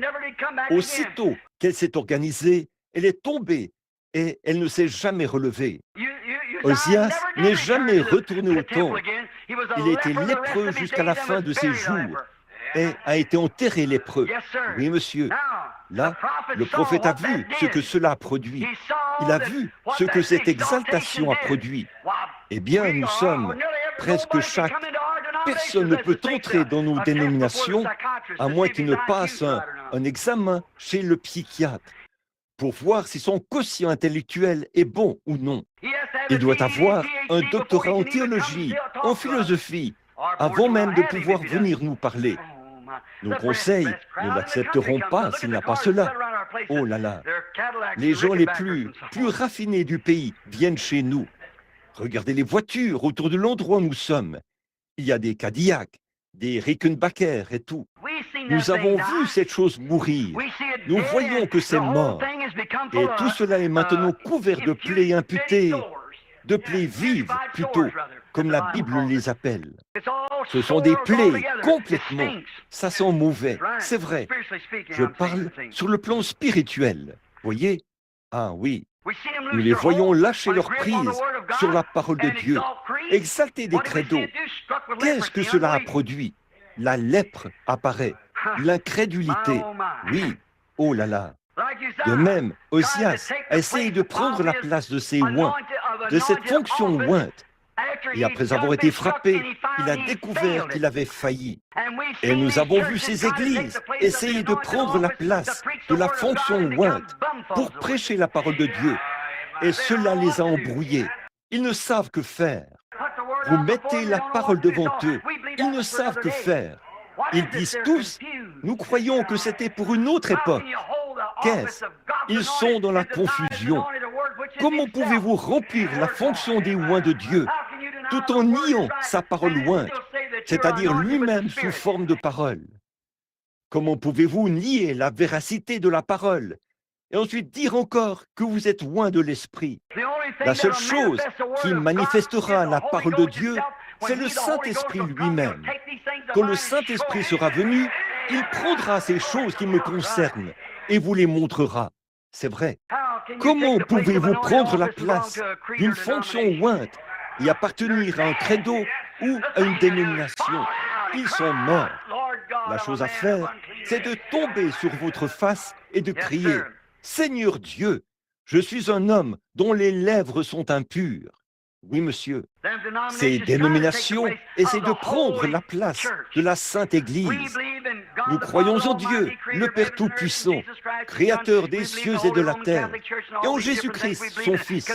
Aussitôt qu'elle s'est organisée, elle est tombée et elle ne s'est jamais relevée. Osias n'est jamais retourné au temple. Il était lépreux jusqu'à la fin de ses jours et a été enterré lépreux. Oui, monsieur. Là, le prophète a vu ce que cela a produit. Il a vu ce que cette exaltation a produit. Eh bien, nous sommes presque chaque... Personne ne peut entrer dans nos dénominations à moins qu'il ne passe un examen chez le psychiatre pour voir si son quotient intellectuel est bon ou non. Il doit avoir un doctorat en théologie, en philosophie, avant même de pouvoir venir nous parler. Nos conseils ne l'accepteront pas s'il n'a pas cela. Oh là là, les gens les plus raffinés du pays viennent chez nous. Regardez les voitures autour de l'endroit où nous sommes. Il y a des Cadillacs, des Rickenbacker et tout. Nous avons vu cette chose mourir. Nous voyons que c'est mort. Et tout cela est maintenant couvert de plaies imputées, de plaies vives plutôt, comme la Bible les appelle. Ce sont des plaies complètement. Ça sent mauvais, c'est vrai. Je parle sur le plan spirituel. Voyez? Ah oui. Nous les voyons lâcher leur prise sur la parole de Dieu, exalter des credos. Qu'est-ce que cela a produit? La lèpre apparaît, l'incrédulité. Oui, oh là là. De même, Osias a essayé de prendre la place de ses oints, de cette fonction ointe. Et après avoir été frappé, il a découvert qu'il avait failli. Et nous avons vu ces églises essayer de prendre la place de la fonction ointe pour prêcher la parole de Dieu. Et cela les a embrouillés. Ils ne savent que faire. Vous mettez la parole devant eux. Ils ne savent que faire. Ils disent tous, nous croyons que c'était pour une autre époque. Qu'est-ce? Ils sont dans la confusion. Comment pouvez-vous remplir la fonction des oints de Dieu tout en niant sa parole ointe, c'est-à-dire lui-même sous forme de parole? Comment pouvez-vous nier la véracité de la parole et ensuite dire encore que vous êtes oint de l'Esprit? La seule chose qui manifestera la parole de Dieu, c'est le Saint-Esprit lui-même. Quand le Saint-Esprit sera venu, il prendra ces choses qui me concernent et vous les montrera. C'est vrai. Comment pouvez-vous prendre la place d'une fonction ointe et appartenir à un credo ou à une dénomination? Ils sont morts. La chose à faire, c'est de tomber sur votre face et de crier « Seigneur Dieu, je suis un homme dont les lèvres sont impures. » Oui, monsieur. Ces dénominations essaient de prendre la place de la Sainte Église. Nous croyons en Dieu, le Père Tout-Puissant, Créateur des cieux et de la terre, et en Jésus-Christ, son Fils.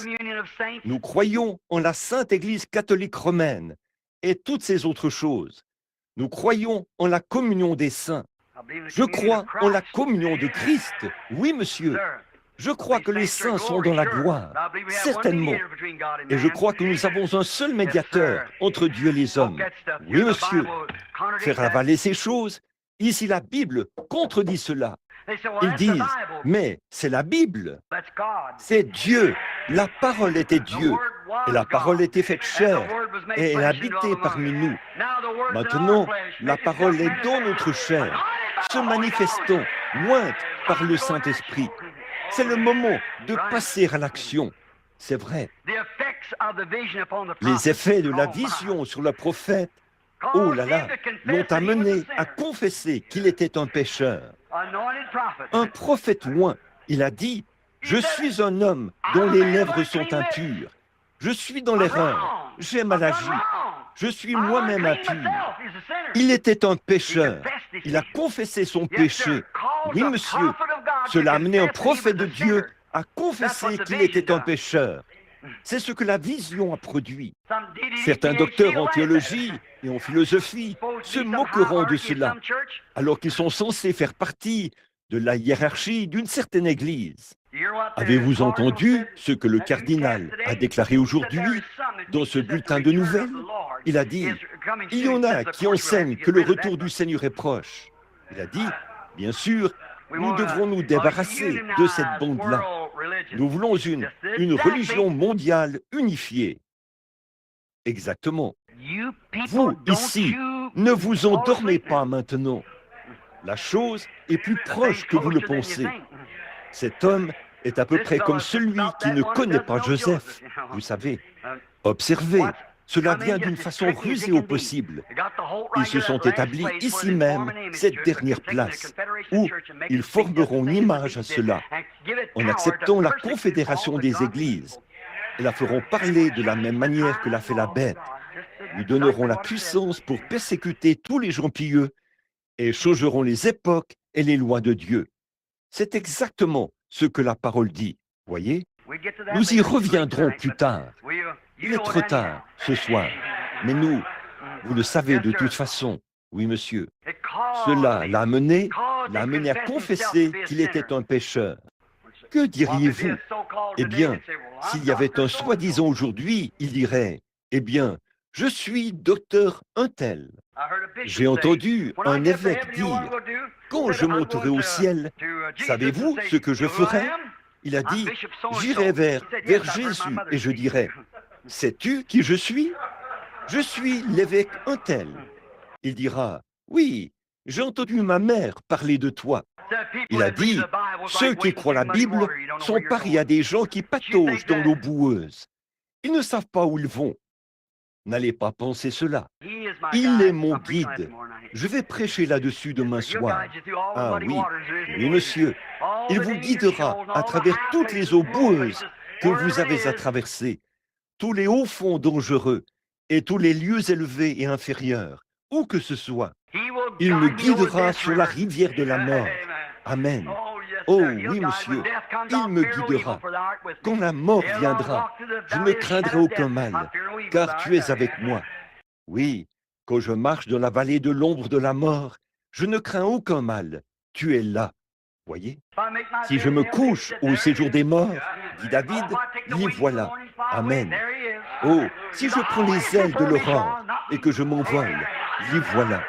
Nous croyons en la Sainte Église catholique romaine et toutes ces autres choses. Nous croyons en la communion des saints. Je crois en la communion de Christ. Oui, monsieur. Je crois que les saints sont dans la gloire, certainement. Et je crois que nous avons un seul médiateur entre Dieu et les hommes. Oui, monsieur. Faire avaler ces choses, ici la Bible contredit cela. Ils disent, mais c'est la Bible. C'est Dieu. La parole était Dieu. Et la parole était faite chair. Et elle habitait parmi nous. Maintenant, la parole est dans notre chair, se manifestant, ointe par le Saint-Esprit. C'est le moment de passer à l'action. C'est vrai. Les effets de la vision sur le prophète, oh là là, l'ont amené à confesser qu'il était un pécheur. Un prophète loin, il a dit, « Je suis un homme dont les lèvres sont impures. Je suis dans l'erreur, j'ai mal agi, je suis moi-même impur. » Il était un pécheur, il a confessé son péché. Oui, monsieur, cela a amené un prophète de Dieu à confesser qu'il était un pécheur. C'est ce que la vision a produit. Certains docteurs en théologie et en philosophie se moqueront de cela, alors qu'ils sont censés faire partie de la hiérarchie d'une certaine église. Avez-vous entendu ce que le cardinal a déclaré aujourd'hui dans ce bulletin de nouvelles? Il a dit, il y en a qui enseignent que le retour du Seigneur est proche. Il a dit, bien sûr, nous devrons nous débarrasser de cette bande-là. Nous voulons une religion mondiale unifiée. Exactement. Vous, ici, ne vous endormez pas maintenant. La chose est plus proche que vous le pensez. Cet homme est à peu près comme celui qui ne connaît pas Joseph. Vous savez, observez, cela vient d'une façon rusée au possible. Ils se sont établis ici même, cette dernière place, où ils formeront une image à cela, en acceptant la confédération des églises, et la feront parler de la même manière que l'a fait la bête. Lui donneront la puissance pour persécuter tous les gens pieux et changeront les époques et les lois de Dieu. C'est exactement ce que la parole dit, voyez? Nous y reviendrons plus tard. Il est trop tard ce soir, mais nous, vous le savez de toute façon, oui monsieur. Cela l'a amené à confesser qu'il était un pécheur. Que diriez-vous? Eh bien, s'il y avait un soi-disant aujourd'hui, il dirait, eh bien, je suis docteur un tel. J'ai entendu un évêque dire, quand je monterai au ciel, savez-vous ce que je ferai? Il a dit, j'irai vers Jésus et je dirai, sais-tu qui je suis? Je suis l'évêque un tel. Il dira, oui, j'ai entendu ma mère parler de toi. Il a dit, ceux qui croient la Bible sont pareils à des gens qui pataugent dans l'eau boueuse. Ils ne savent pas où ils vont. N'allez pas penser cela. Il est mon guide. Je vais prêcher là-dessus demain soir. Ah oui, oui monsieur. Il vous guidera à travers toutes les eaux boueuses que vous avez à traverser, tous les hauts fonds dangereux et tous les lieux élevés et inférieurs, où que ce soit. Il me guidera sur la rivière de la mort. Amen. Oh oui, monsieur, il me guidera. Quand la mort viendra, je ne craindrai aucun mal, car tu es avec moi. Oui, quand je marche dans la vallée de l'ombre de la mort, je ne crains aucun mal. Tu es là. Voyez? Si je me couche au séjour des morts, dit David, l'y voilà. Amen. Oh, si je prends les ailes de l'aurore et que je m'envole, l'y voilà.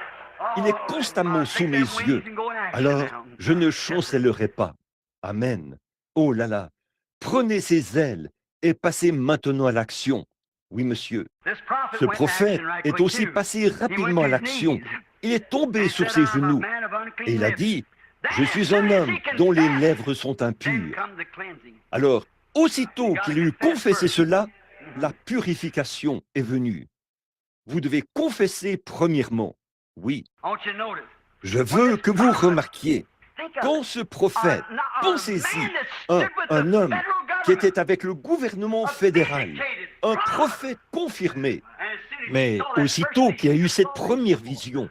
Il est constamment sous mes yeux. Alors, je ne chancellerai pas. Amen. Oh là là, prenez ses ailes et passez maintenant à l'action. Oui, monsieur. Ce prophète est aussi passé rapidement à l'action. Il est tombé sur ses genoux et il a dit, je suis un homme dont les lèvres sont impures. Alors, aussitôt qu'il eut confessé cela, la purification est venue. Vous devez confesser premièrement. Oui. Je veux que vous remarquiez, quand ce prophète, pensez-y, un homme qui était avec le gouvernement fédéral, un prophète confirmé, mais aussitôt qu'il a eu cette première vision,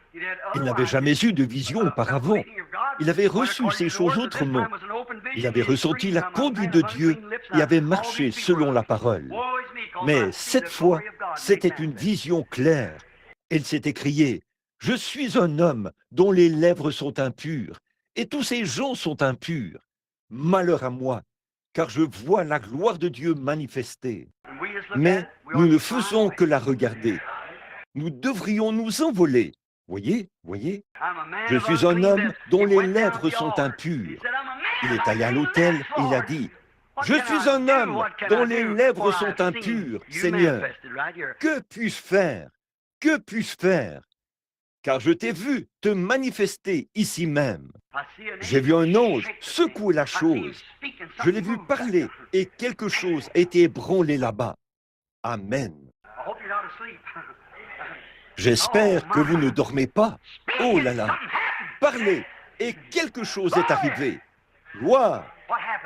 il n'avait jamais eu de vision auparavant. Il avait reçu ces choses autrement. Il avait ressenti la conduite de Dieu et avait marché selon la parole. Mais cette fois, c'était une vision claire. Elle s'est écriée, « Je suis un homme dont les lèvres sont impures, et tous ces gens sont impurs. Malheur à moi, car je vois la gloire de Dieu manifestée. » Mais nous ne faisons que la regarder. Nous devrions nous envoler. Voyez, voyez? Je suis un homme dont les lèvres sont impures. Il est allé à l'autel et il a dit, « Je suis un homme dont les lèvres sont impures, Seigneur. Que puis-je faire? Que puis-je faire? Car je t'ai vu te manifester ici même. J'ai vu un ange secouer la chose. Je l'ai vu parler et quelque chose a été ébranlé là-bas. Amen. J'espère que vous ne dormez pas. Oh là là. Parlez et quelque chose est arrivé. Gloire!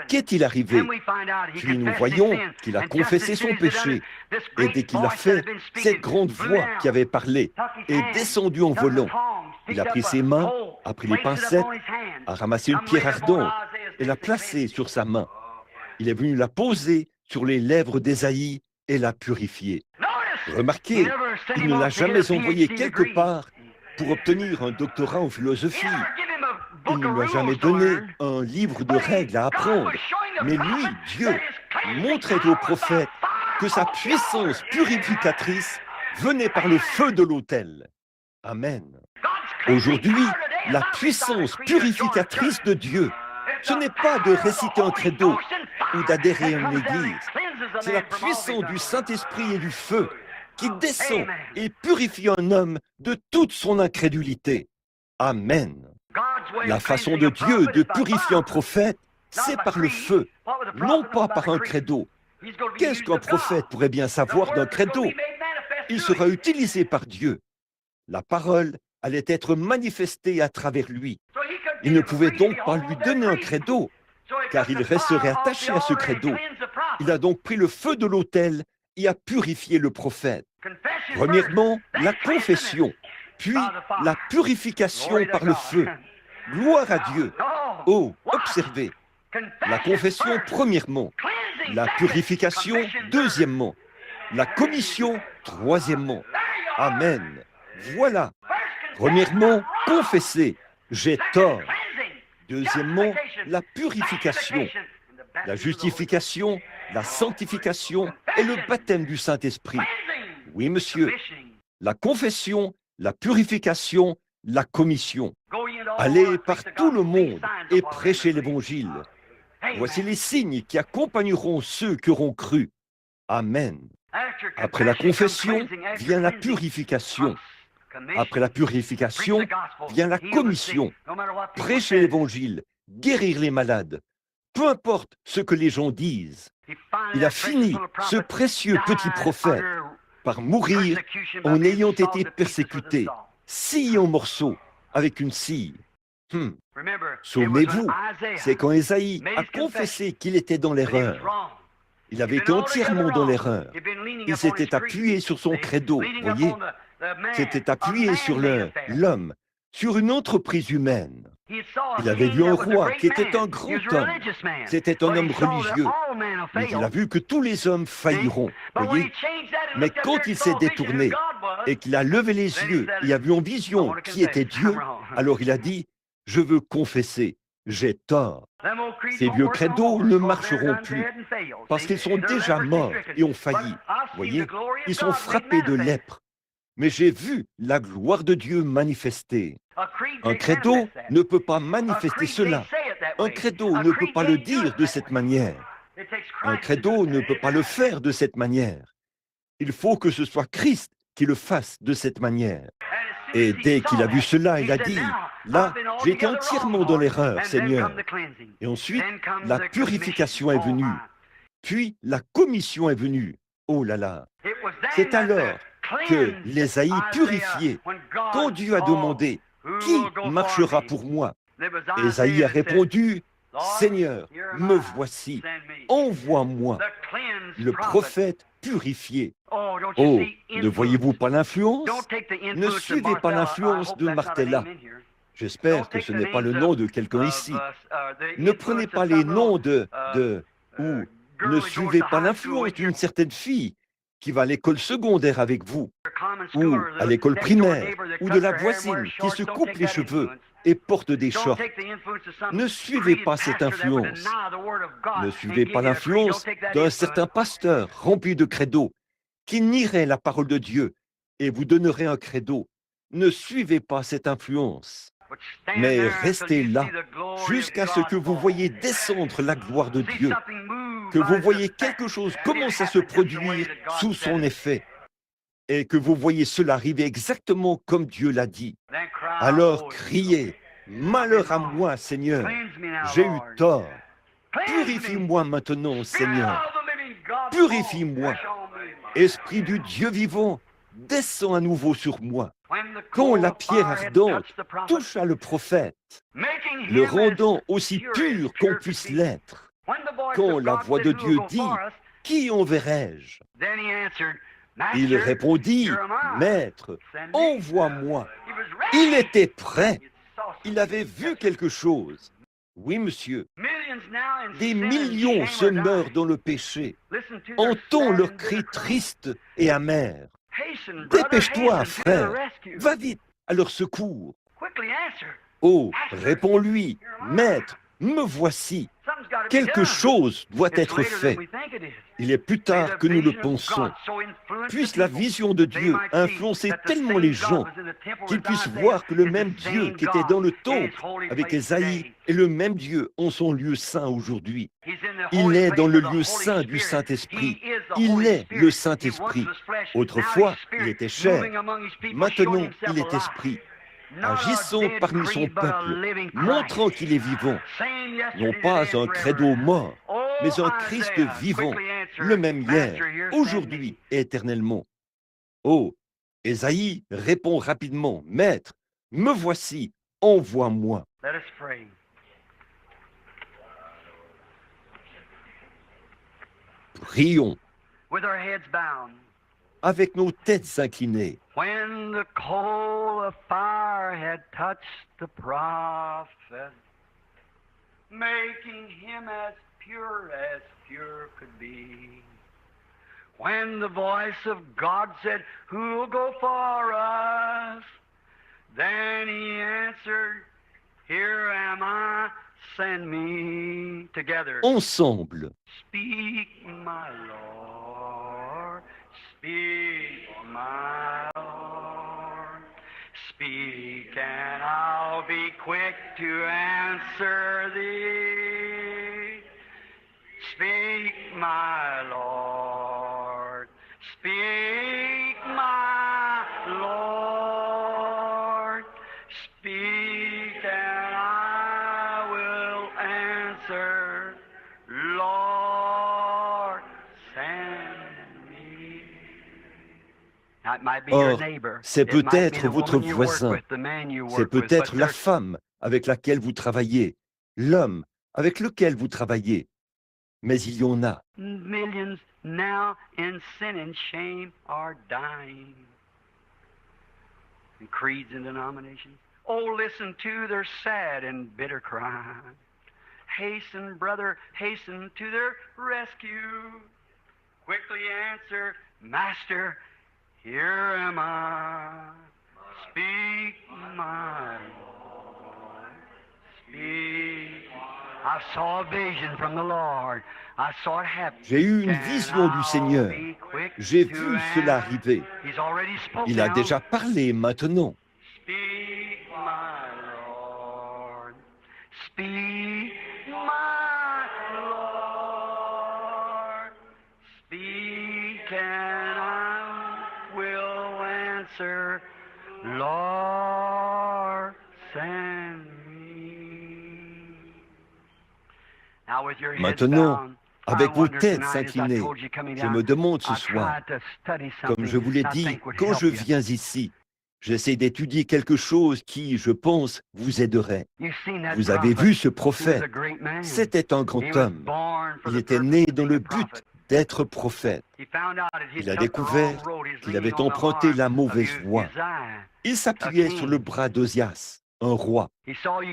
Qu'est-il arrivé? Puis nous voyons qu'il a confessé son péché. Et dès qu'il l'a fait, cette grande voix qui avait parlé est descendue en volant. Il a pris ses mains, a pris les pincettes, a ramassé une pierre ardente et l'a placée sur sa main. Il est venu la poser sur les lèvres d'Ésaïe et l'a purifiée. Remarquez, il ne l'a jamais envoyé quelque part pour obtenir un doctorat en philosophie. Il ne lui a jamais donné un livre de règles à apprendre. Mais lui, Dieu, montrait au prophète que sa puissance purificatrice venait par le feu de l'autel. Amen. Aujourd'hui, la puissance purificatrice de Dieu, ce n'est pas de réciter un credo ou d'adhérer à une église. C'est la puissance du Saint-Esprit et du feu qui descend et purifie un homme de toute son incrédulité. Amen. La façon de Dieu de purifier un prophète, c'est par le feu, non pas par un credo. Qu'est-ce qu'un prophète pourrait bien savoir d'un credo? Il sera utilisé par Dieu. La parole allait être manifestée à travers lui. Il ne pouvait donc pas lui donner un credo, car il resterait attaché à ce credo. Il a donc pris le feu de l'autel et a purifié le prophète. Premièrement, la confession, puis la purification par le feu. Gloire à Dieu. Oh, observez. La confession, premièrement. La purification, deuxièmement. La commission, troisièmement. Amen. Voilà. Premièrement, confesser. J'ai tort. Deuxièmement, la purification. La justification, la sanctification et le baptême du Saint-Esprit. Oui, monsieur. La confession, la purification, la commission. Allez par tout le monde et prêchez l'Évangile. Voici les signes qui accompagneront ceux qui auront cru. Amen. Après la confession vient la purification. Après la purification vient la commission. Prêcher l'Évangile, guérir les malades. Peu importe ce que les gens disent. Il a fini, ce précieux petit prophète, par mourir en ayant été persécuté, scié en morceaux avec une scie. Souvenez-vous, c'est quand Ésaïe a confessé qu'il était dans l'erreur. Il avait été entièrement dans l'erreur. Il s'était appuyé sur son credo, voyez. S'était appuyé sur l'homme, sur une entreprise humaine. Il avait vu un roi qui était un grand homme. C'était un homme religieux. Mais il a vu que tous les hommes failliront, voyez. Mais quand il s'est détourné et qu'il a levé les yeux et a vu en vision qui était Dieu, alors il a dit, je veux confesser, j'ai tort. Ces vieux credos ne marcheront plus parce qu'ils sont déjà morts et ont failli. Voyez, ils sont frappés de lèpre. Mais j'ai vu la gloire de Dieu manifestée. Un credo ne peut pas manifester cela. Un credo ne peut pas le dire de cette manière. Un credo ne peut pas le faire de cette manière. Il faut que ce soit Christ qui le fasse de cette manière. Et dès qu'il a vu cela, il a dit, là, j'ai été entièrement dans l'erreur, Seigneur. Et ensuite, la purification est venue. Puis, la commission est venue. Oh là là. C'est alors que l'Ésaïe purifié, quand Dieu a demandé, qui marchera pour moi? Ésaïe a répondu, Seigneur, me voici, envoie-moi, le prophète purifié. Oh, ne voyez-vous pas l'influence? Ne suivez pas l'influence de Martella. J'espère que ce n'est pas le nom de quelqu'un ici. Ne prenez pas les noms ou ne suivez pas l'influence d'une certaine fille qui va à l'école secondaire avec vous, ou à l'école primaire, ou de la voisine qui se coupe les cheveux et porte des shorts. Ne suivez pas cette influence. Ne suivez pas l'influence d'un certain pasteur rempli de credo qui nierait la parole de Dieu et vous donnerait un credo. Ne suivez pas cette influence, mais restez là jusqu'à ce que vous voyez descendre la gloire de Dieu, que vous voyez quelque chose commencer à se produire sous son effet et que vous voyez cela arriver exactement comme Dieu l'a dit. Alors criez, malheur à moi, Seigneur, j'ai eu tort. Purifie-moi maintenant, Seigneur. Purifie-moi. Esprit du Dieu vivant, descends à nouveau sur moi. Quand la pierre ardente toucha le prophète, le rendant aussi pur qu'on puisse l'être, quand la voix de Dieu dit « Qui enverrai-je » il répondit « Maître, envoie-moi ». Il était prêt. Il avait vu quelque chose. Oui, monsieur. Des millions se meurent dans le péché. Entends leur cri triste et amer. Dépêche-toi, frère. Va vite à leur secours. Oh, réponds-lui, Maître, me voici. Quelque chose doit être fait. Il est plus tard que nous le pensons. Puisse la vision de Dieu influencer tellement les gens qu'ils puissent voir que le même Dieu qui était dans le temple avec Ésaïe est le même Dieu en son lieu saint aujourd'hui. Il est dans le lieu saint du Saint-Esprit. Il est le Saint-Esprit. Autrefois, il était chair. Maintenant, il est esprit. Agissant parmi son peuple, montrant qu'il est vivant, non pas un credo mort, mais un Christ vivant, le même hier, aujourd'hui et éternellement. Oh, Ésaïe répond rapidement, Maître, me voici, envoie-moi. Prions. Avec nos têtes inclinées. When the coal of fire had touched the prophet, making him as pure could be. When the voice of God said, who'll go for us? Then he answered, here am I, send me. Together. Ensemble. Speak, my Lord. Speak, my Lord, speak, and I'll be quick to answer thee. Speak, my Lord, speak, my Lord, speak, and I will answer, Lord, send. Or, c'est peut-être votre voisin, c'est peut-être la femme avec laquelle vous travaillez, l'homme avec lequel vous travaillez, mais il y en a. Millions now in sin and shame are dying. In creeds and denominations. Oh, listen to their sad and bitter cry. Hasten, brother, hasten to their rescue. Quickly answer, Master, here am I. Speak, my Lord. Speak. I saw a vision from the Lord. I saw it happen. J'ai eu une vision du Seigneur. J'ai vu cela arriver. Il a déjà parlé maintenant. Speak, my Lord. Speak, my Lord. Speak, and I will answer, Lord, send me. Now with your heads Maintenant, down, avec vos têtes inclinées, je me demande ce soir, comme je vous l'ai dit, quand je viens ici, j'essaie d'étudier quelque chose qui, je pense, vous aiderait. Vous avez vu ce prophète, c'était un grand homme. Il était né dans le but d'être prophète. Il a découvert qu'il avait emprunté la mauvaise voie. Il s'appuyait sur le bras d'Osias, un roi.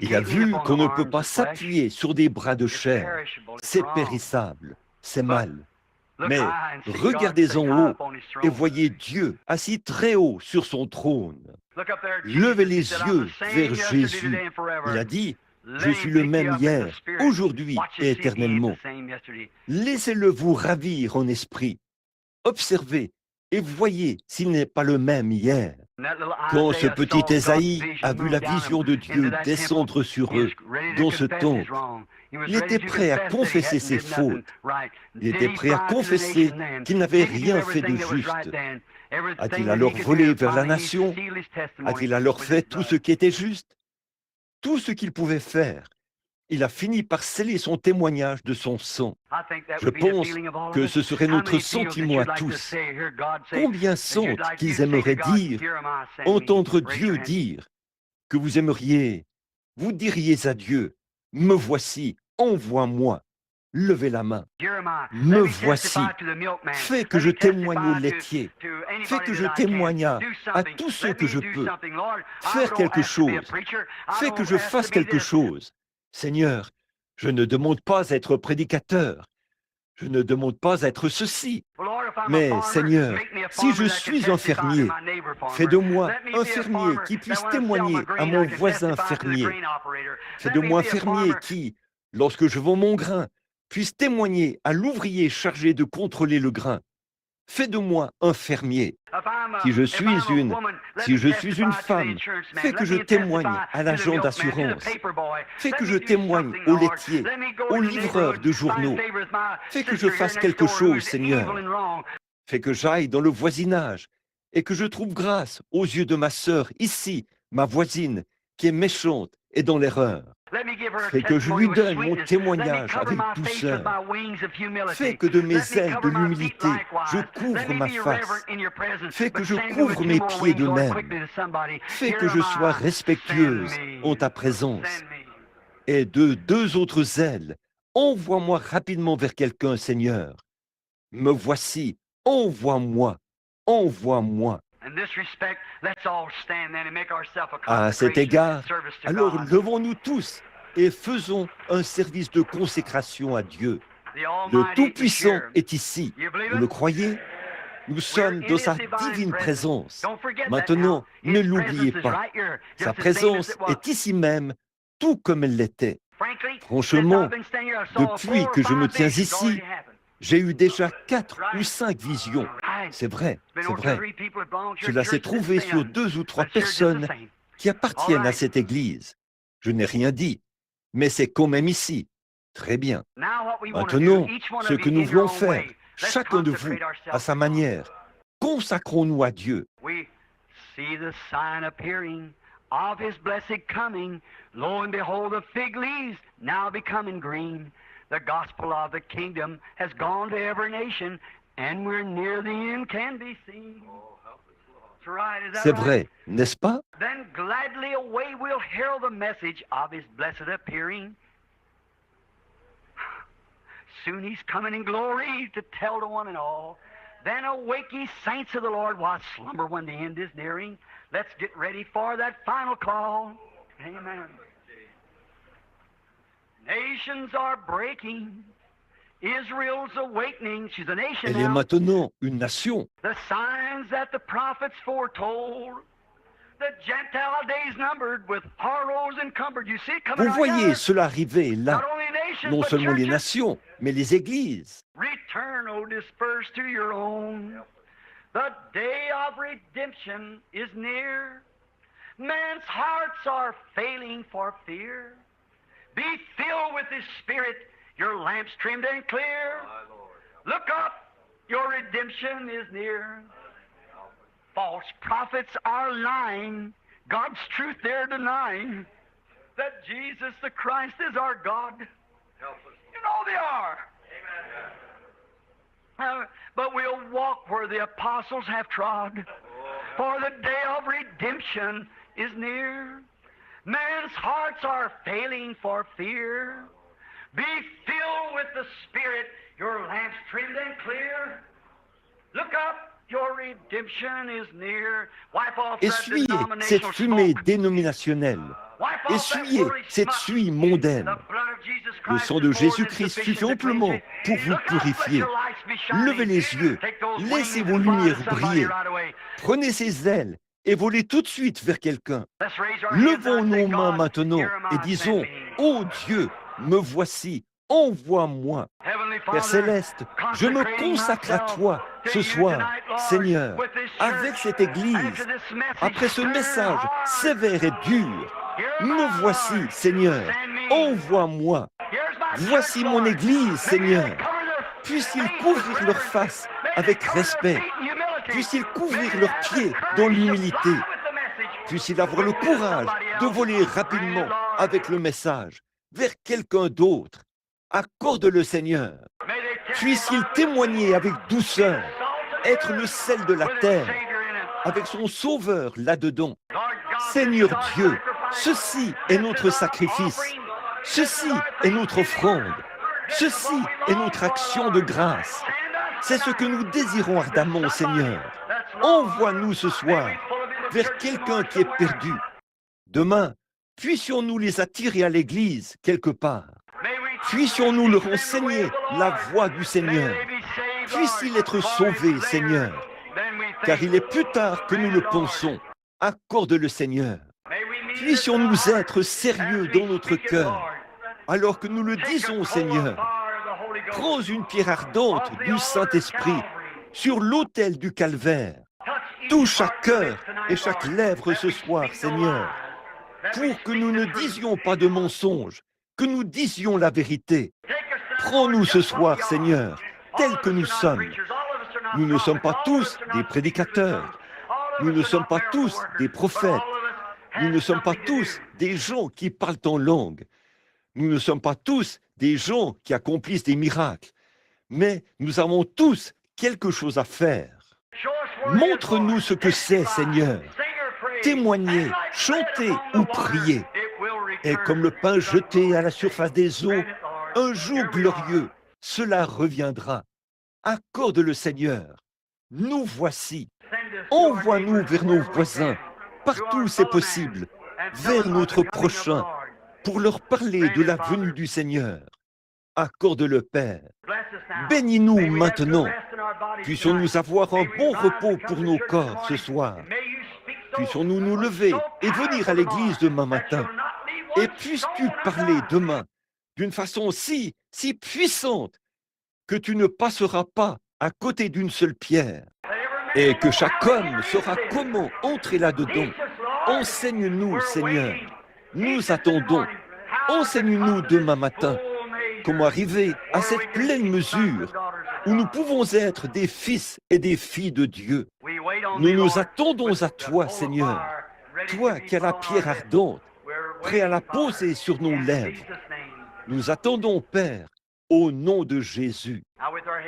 Il a vu qu'on ne peut pas s'appuyer sur des bras de chair. C'est périssable, c'est mal. Mais regardez en haut et voyez Dieu assis très haut sur son trône. Levez les yeux vers Jésus. Il a dit, je suis le même hier, aujourd'hui et éternellement. Laissez-le vous ravir en esprit. Observez et voyez s'il n'est pas le même hier. Quand ce petit Ésaïe a vu la vision de Dieu descendre sur eux dans ce temple, il était prêt à confesser ses fautes. Il était prêt à confesser qu'il n'avait rien fait de juste. A-t-il alors volé vers la nation? A-t-il alors fait tout ce qui était juste? Tout ce qu'il pouvait faire, il a fini par sceller son témoignage de son sang. Je pense que ce serait notre sentiment à tous. Combien sont qu'ils aimeraient dire, entendre Dieu dire que vous aimeriez, vous diriez à Dieu, me voici, envoie-moi. Levez la main. Me voici. Fais que je témoigne au laitier. Fais que je témoigne à tous ceux que je peux. Faire quelque chose. Fais que je fasse quelque chose. Seigneur, je ne demande pas à être prédicateur. Je ne demande pas à être ceci. Mais Seigneur, si je suis un fermier, fais de moi un fermier qui puisse témoigner à mon voisin fermier. Fais de moi un fermier qui, lorsque je vends mon grain, puisse témoigner à l'ouvrier chargé de contrôler le grain. Fais de moi un fermier. Si je suis une femme, fais que je témoigne à l'agent d'assurance. Fais que je témoigne au laitier, au livreur de journaux. Fais que je fasse quelque chose, Seigneur. Fais que j'aille dans le voisinage et que je trouve grâce aux yeux de ma sœur ici, ma voisine, qui est méchante et dans l'erreur. Fais que je lui donne mon témoignage avec douceur. Fais que de mes ailes de l'humilité, je couvre ma face. Fais que je couvre mes pieds de même. Fais que je sois respectueuse en ta présence. Et de deux autres ailes, envoie-moi rapidement vers quelqu'un, Seigneur. Me voici, envoie-moi, envoie-moi. À cet égard, alors levons-nous tous et faisons un service de consécration à Dieu. Le Tout-Puissant est ici. Vous le croyez? Nous sommes dans sa divine présence. Maintenant, ne l'oubliez pas. Sa présence est ici même, tout comme elle l'était. Franchement, depuis que je me tiens ici, j'ai eu déjà 4 ou 5 visions. C'est vrai, c'est vrai. Cela s'est trouvé sur 2 ou 3 personnes qui appartiennent à cette église. Je n'ai rien dit, mais c'est quand même ici. Très bien. Maintenant, ce que nous voulons faire, chacun de vous, à sa manière, consacrons-nous à Dieu. Of his blessed coming, lo and behold, the fig leaves now becoming green. The gospel of the kingdom has gone to every nation, and we're near the end can be seen. That's right, is that C'est right? vrai, n'est-ce pas? Then gladly away we'll herald the message of his blessed appearing. Soon he's coming in glory to tell to one and all. Then awake ye saints of the Lord, while slumber when the end is nearing. Let's get ready for that final call. Amen. Nations are breaking. Israel's awakening. She's a nation Elle est now. maintenant une nation. The signs that the prophets foretold. The Gentile days numbered with horrors encumbered. You see it coming Vous right voyez there. cela arriver là, Not only nations, non but seulement les churches. nations, mais les églises. Return, O dispersed to your own. The day of redemption is near. Men's hearts are failing for fear. Be filled with His Spirit, your lamps trimmed and clear. Look up, your redemption is near. False prophets are lying, God's truth they're denying. That Jesus the Christ is our God. You know they are. But we'll walk where the apostles have trod, for the day of redemption is near. Men's hearts are failing for fear. Be filled with the Spirit, your lamps trimmed and clear. Look up, your redemption is near. Wipe off that Essuyez cette denominational fumée smoke. dénominationnelle. Wipe off that Essuyez worldly cette smoke. suie mondaine. The blood of Jesus Le Christ sang is de more than Jésus-Christ sufficient suffit to amplement cleanse you. pour vous Look up, let purifier. your lights be shining. Levez les yeux, Take those laissez wings vos and fly to lumières somebody briller. right away. Prenez ces ailes et volez tout de suite vers quelqu'un. Let's raise our hands Levons and say, nos mains God, maintenant here am et I, disons, send me. ô Dieu, me voici, envoie-moi. Heavenly Père Father, céleste, je me consacre à toi ce soir, Seigneur, avec cette Église, après ce message sévère et dur. Me voici, Seigneur, envoie-moi. Voici mon Église, Seigneur. Puisse-t-il couvrir leur face avec respect. Puisse-t-il couvrir leurs pieds dans l'humilité. Puisse-t-il avoir le courage de voler rapidement avec le message. vers quelqu'un d'autre. Accorde-le, Seigneur. Puisse-t-il témoigner avec douceur, être le sel de la terre, avec son Sauveur là-dedans. Seigneur Dieu, ceci est notre sacrifice. Ceci est notre offrande. Ceci est notre action de grâce. C'est ce que nous désirons ardemment, Seigneur. Envoie-nous ce soir vers quelqu'un qui est perdu. Demain, puissions-nous les attirer à l'église quelque part. Puissions-nous leur enseigner la voie du Seigneur. Puisse-t-il être sauvé, Seigneur, car il est plus tard que nous le pensons. Accorde-le, Seigneur. Puissions-nous être sérieux dans notre cœur, alors que nous le disons, Seigneur. Prends une pierre ardente du Saint-Esprit sur l'autel du calvaire. Touche chaque cœur et chaque lèvre ce soir, Seigneur, pour que nous ne disions pas de mensonges, que nous disions la vérité. Prends-nous ce soir, Seigneur, tels que nous sommes. Nous ne sommes pas tous des prédicateurs. Nous ne sommes pas tous des prophètes. Nous ne sommes pas tous des gens qui parlent en langue. Nous ne sommes pas tous des gens qui accomplissent des miracles. Mais nous avons tous quelque chose à faire. Montre-nous ce que c'est, Seigneur. Témoigner, chanter ou prier. Et comme le pain jeté à la surface des eaux, un jour glorieux, cela reviendra. Accorde-le, Seigneur. Nous voici. Envoie-nous vers nos voisins, partout où c'est possible, vers notre prochain, pour leur parler de la venue du Seigneur. Accorde-le, Père. Bénis-nous maintenant. Puissions-nous avoir un bon repos pour nos corps ce soir. Puissions-nous nous lever et venir à l'église demain matin. Et puisses-tu parler demain d'une façon si puissante que tu ne passeras pas à côté d'une seule pierre. Et que chaque homme saura comment entrer là-dedans. Enseigne-nous, Seigneur. Nous attendons. Enseigne-nous demain matin comment arriver à cette pleine mesure où nous pouvons être des fils et des filles de Dieu. Nous nous attendons à toi, Seigneur, toi qui as la pierre ardente, prêt à la poser sur nos lèvres. Nous attendons, Père, au nom de Jésus.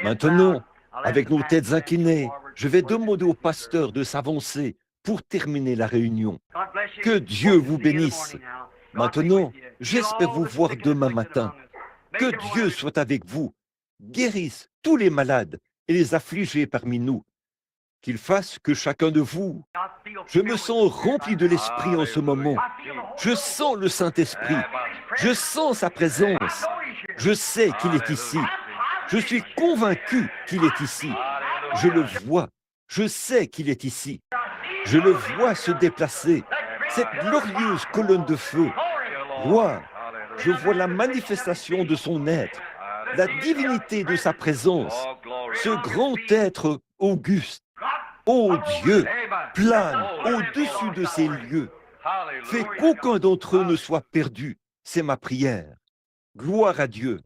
Maintenant, avec nos têtes inclinées, je vais demander au pasteur de s'avancer pour terminer la réunion. Que Dieu vous bénisse. Maintenant, j'espère vous voir demain matin. Que Dieu soit avec vous, guérisse tous les malades et les affligés parmi nous. Qu'il fasse que chacun de vous, je me sens rempli de l'Esprit en ce moment. Je sens le Saint-Esprit. Je sens sa présence. Je sais qu'il est ici. Je suis convaincu qu'il est ici. Je le vois. Je sais qu'il est ici. Je le vois se déplacer. Cette glorieuse colonne de feu. Gloire. Je vois la manifestation de son être, la divinité de sa présence, ce grand être auguste. Ô Dieu, plane au-dessus de ces lieux. Fais qu'aucun d'entre eux ne soit perdu. C'est ma prière. Gloire à Dieu.